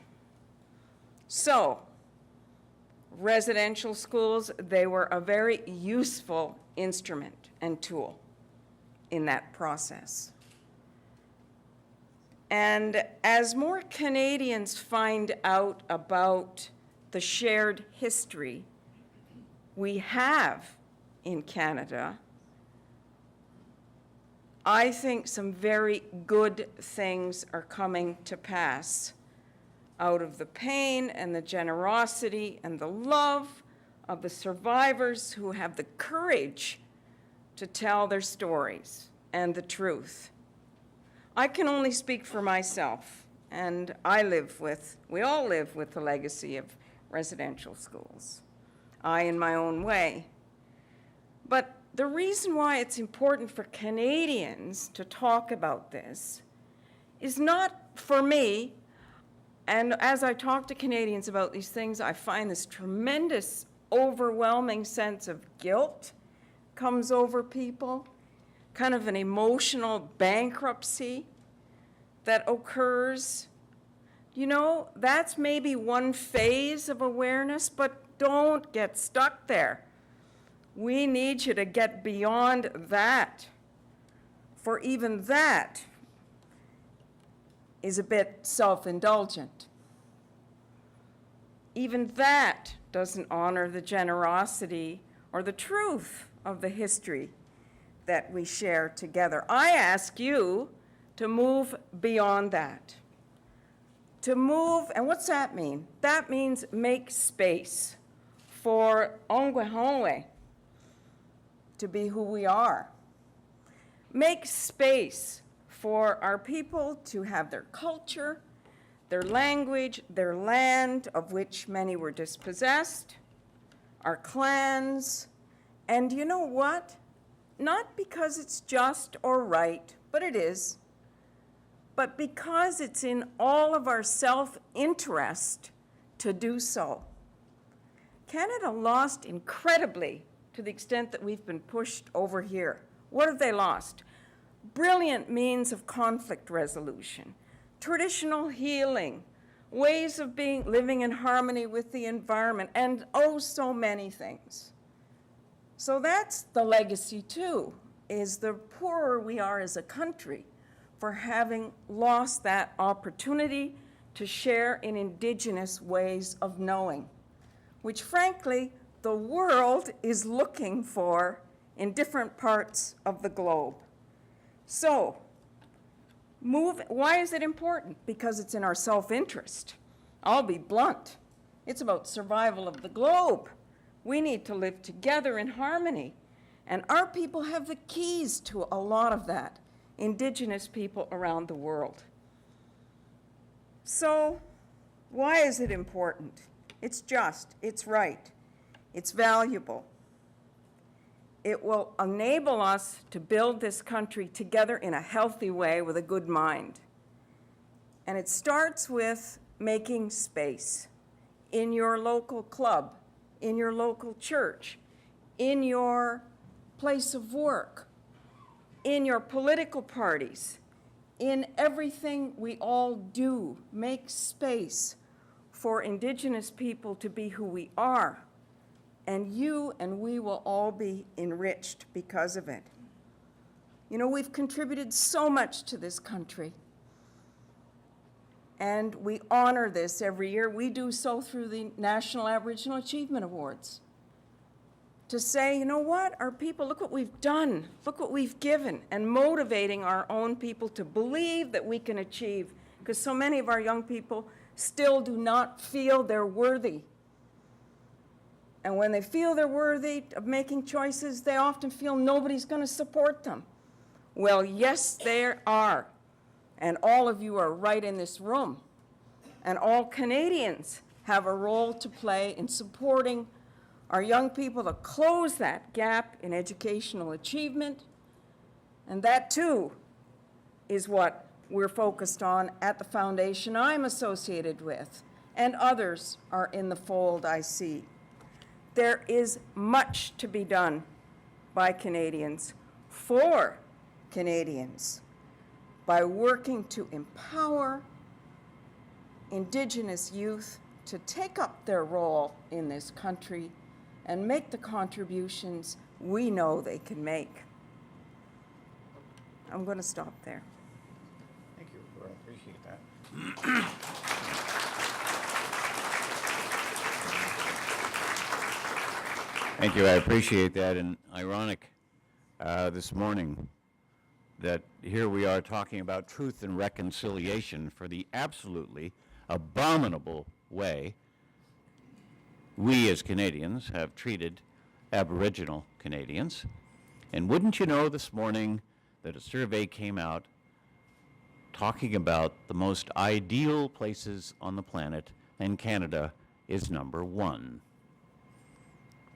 So, residential schools, they were a very useful instrument and tool in that process. And as more Canadians find out about the shared history we have in Canada, I think some very good things are coming to pass out of the pain and the generosity and the love of the survivors who have the courage to tell their stories and the truth. I can only speak for myself, and we all live with the legacy of residential schools. I in my own way. But the reason why it's important for Canadians to talk about this is not for me, and as I talk to Canadians about these things, I find this tremendous, overwhelming sense of guilt comes over people, kind of an emotional bankruptcy that occurs. You know, that's maybe one phase of awareness, but don't get stuck there. We need you to get beyond that, for even that is a bit self-indulgent. Even that doesn't honor the generosity or the truth of the history that we share together. I ask you to move beyond that. To move, and what's that mean? That means make space for Onley to be who we are. Make space for our people to have their culture, their language, their land, of which many were dispossessed, our clans, and you know what? Not because it's just or right, but it is, but because it's in all of our self-interest to do so. Canada lost incredibly to the extent that we've been pushed over here. What have they lost? Brilliant means of conflict resolution, traditional healing, ways of living in harmony with the environment, and oh, so many things. So that's the legacy too, is the poorer we are as a country for having lost that opportunity to share in Indigenous ways of knowing, which frankly, the world is looking for in different parts of the globe. So, why is it important? Because it's in our self-interest. I'll be blunt. It's about survival of the globe. We need to live together in harmony. And our people have the keys to a lot of that, Indigenous people around the world. So, why is it important? It's just, it's right, it's valuable. It will enable us to build this country together in a healthy way with a good mind. And it starts with making space in your local club, in your local church, in your place of work, in your political parties, in everything we all do. Make space for Indigenous people to be who we are. And you and we will all be enriched because of it. You know, we've contributed so much to this country. And we honor this every year. We do so through the National Aboriginal Achievement Awards. To say, you know what, our people, look what we've done, look what we've given, and motivating our own people to believe that we can achieve, because so many of our young people still do not feel they're worthy. And when they feel they're worthy of making choices, they often feel nobody's going to support them. Well, yes, there are. And all of you are right in this room. And all Canadians have a role to play in supporting our young people to close that gap in educational achievement, and that too is what we're focused on at the foundation I'm associated with, and others are in the fold I see. There is much to be done by Canadians, for Canadians, by working to empower Indigenous youth to take up their role in this country and make the contributions we know they can make. I'm going to stop there. Thank you. I appreciate that. Thank you. I appreciate that. And ironic this morning that here we are talking about truth and reconciliation for the absolutely abominable way we as Canadians have treated Aboriginal Canadians. And wouldn't you know this morning that a survey came out talking about the most ideal places on the planet, and Canada is number 1.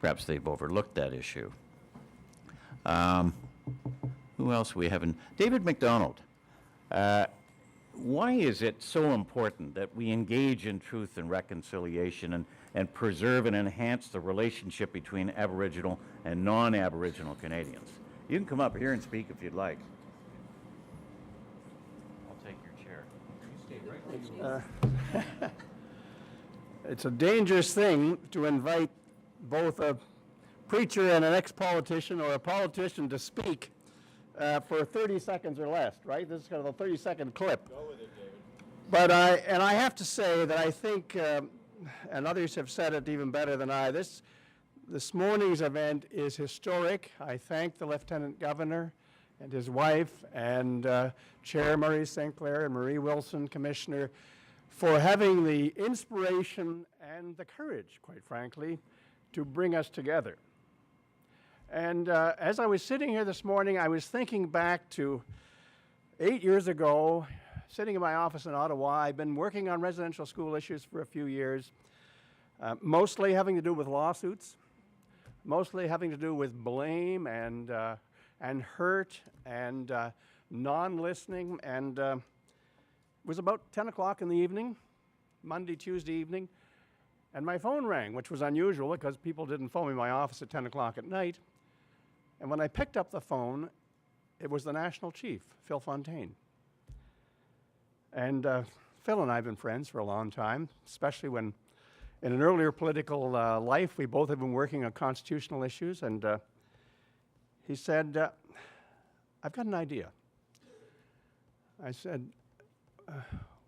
Perhaps they've overlooked that issue. Who else we have? David McDonald. Why is it so important that we engage in truth and reconciliation and preserve and enhance the relationship between Aboriginal and non-Aboriginal Canadians? You can come up here and speak if you'd like. I'll take your chair. You stay right there. It's a dangerous thing to invite both a preacher and an ex-politician or a politician to speak for 30 seconds or less, right? This is kind of a 30-second clip. Go with it, David. But I have to say that I think, and others have said it even better than I, this morning's event is historic. I thank the Lieutenant-Governor and his wife and Chair Murray St. Clair and Marie Wilson, Commissioner, for having the inspiration and the courage, quite frankly, to bring us together. And as I was sitting here this morning, I was thinking back to 8 years ago, sitting in my office in Ottawa. I've been working on residential school issues for a few years, mostly having to do with lawsuits, mostly having to do with blame and hurt and non-listening. And it was about 10 o'clock in the evening, Monday, Tuesday evening, and my phone rang, which was unusual because people didn't phone me in my office at 10 o'clock at night. And when I picked up the phone, it was the National Chief, Phil Fontaine. And Phil and I have been friends for a long time, especially when in an earlier political life, we both have been working on constitutional issues. And he said, I've got an idea. I said,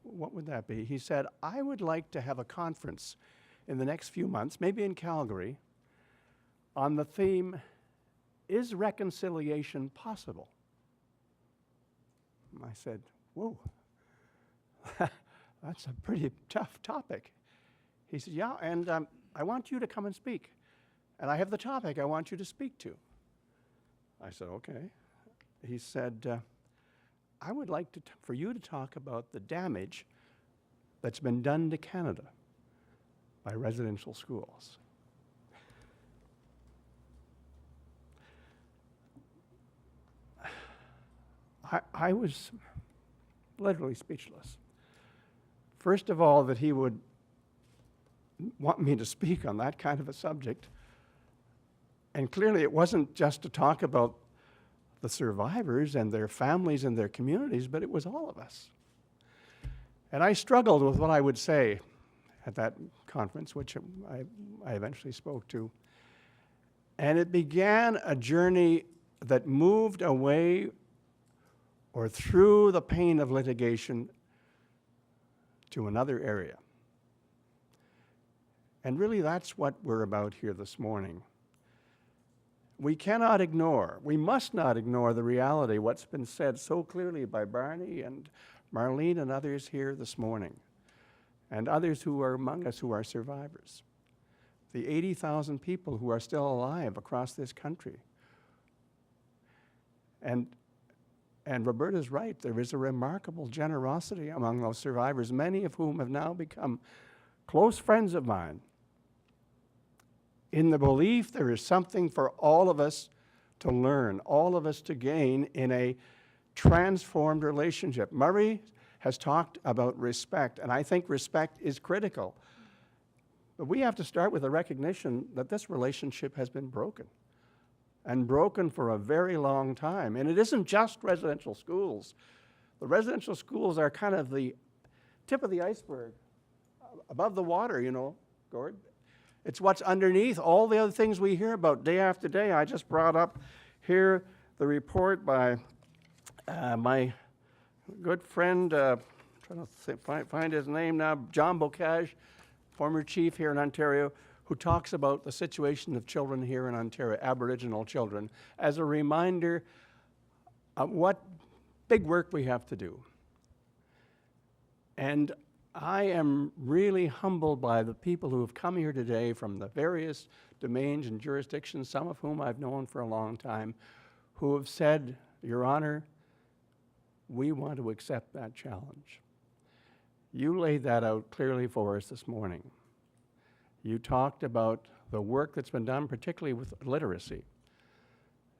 what would that be? He said, I would like to have a conference in the next few months, maybe in Calgary, on the theme, is reconciliation possible? I said, whoa, that's a pretty tough topic. He said, yeah, and I want you to come and speak. And I have the topic I want you to speak to. I said, okay. He said, I would like for you to talk about the damage that's been done to Canada by residential schools. I was literally speechless. First of all, that he would want me to speak on that kind of a subject. And clearly it wasn't just to talk about the survivors and their families and their communities, but it was all of us. And I struggled with what I would say at that conference, which I eventually spoke to. And it began a journey that moved away or through the pain of litigation to another area. And really that's what we're about here this morning. We cannot ignore, we must not ignore the reality, what's been said so clearly by Barney and Marlene and others here this morning, and others who are among us who are survivors. The 80,000 people who are still alive across this country. And Roberta's right, there is a remarkable generosity among those survivors, many of whom have now become close friends of mine. in the belief there is something for all of us to learn, all of us to gain in a transformed relationship. Murray has talked about respect, and I think respect is critical. But we have to start with a recognition that this relationship has been broken, and broken for a very long time. And it isn't just residential schools. The residential schools are kind of the tip of the iceberg, above the water, you know, Gord. It's what's underneath all the other things we hear about day after day. I just brought up here the report by my good friend, trying to find his name now, John Bocage, former chief here in Ontario, who talks about the situation of children here in Ontario, Aboriginal children, as a reminder of what big work we have to do. And I am really humbled by the people who have come here today from the various domains and jurisdictions, some of whom I've known for a long time, who have said, Your Honor, we want to accept that challenge. You laid that out clearly for us this morning. You talked about the work that's been done, particularly with literacy.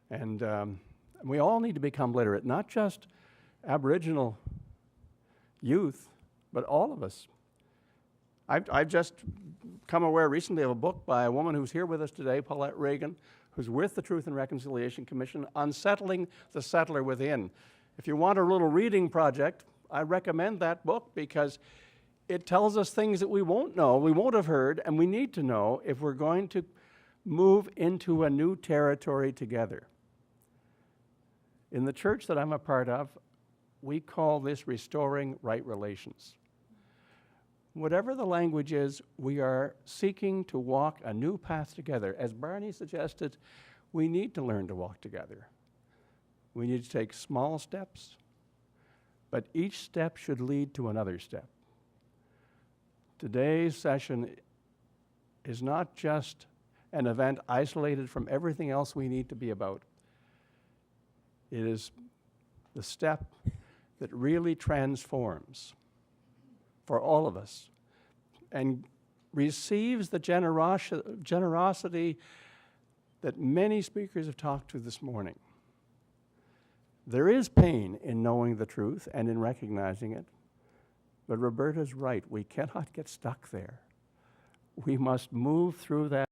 And we all need to become literate, not just Aboriginal youth, but all of us. I've just come aware recently of a book by a woman who's here with us today, Paulette Reagan, who's with the Truth and Reconciliation Commission, Unsettling the Settler Within. If you want a little reading project, I recommend that book because it tells us things that we won't know, we won't have heard, and we need to know if we're going to move into a new territory together. In the church that I'm a part of, we call this restoring right relations. Whatever the language is, we are seeking to walk a new path together. As Barney suggested, we need to learn to walk together. We need to take small steps, but each step should lead to another step. Today's session is not just an event isolated from everything else we need to be about. It is the step that really transforms for all of us and receives the generosity that many speakers have talked to this morning. There is pain in knowing the truth and in recognizing it. But Roberta's right. We cannot get stuck there. We must move through that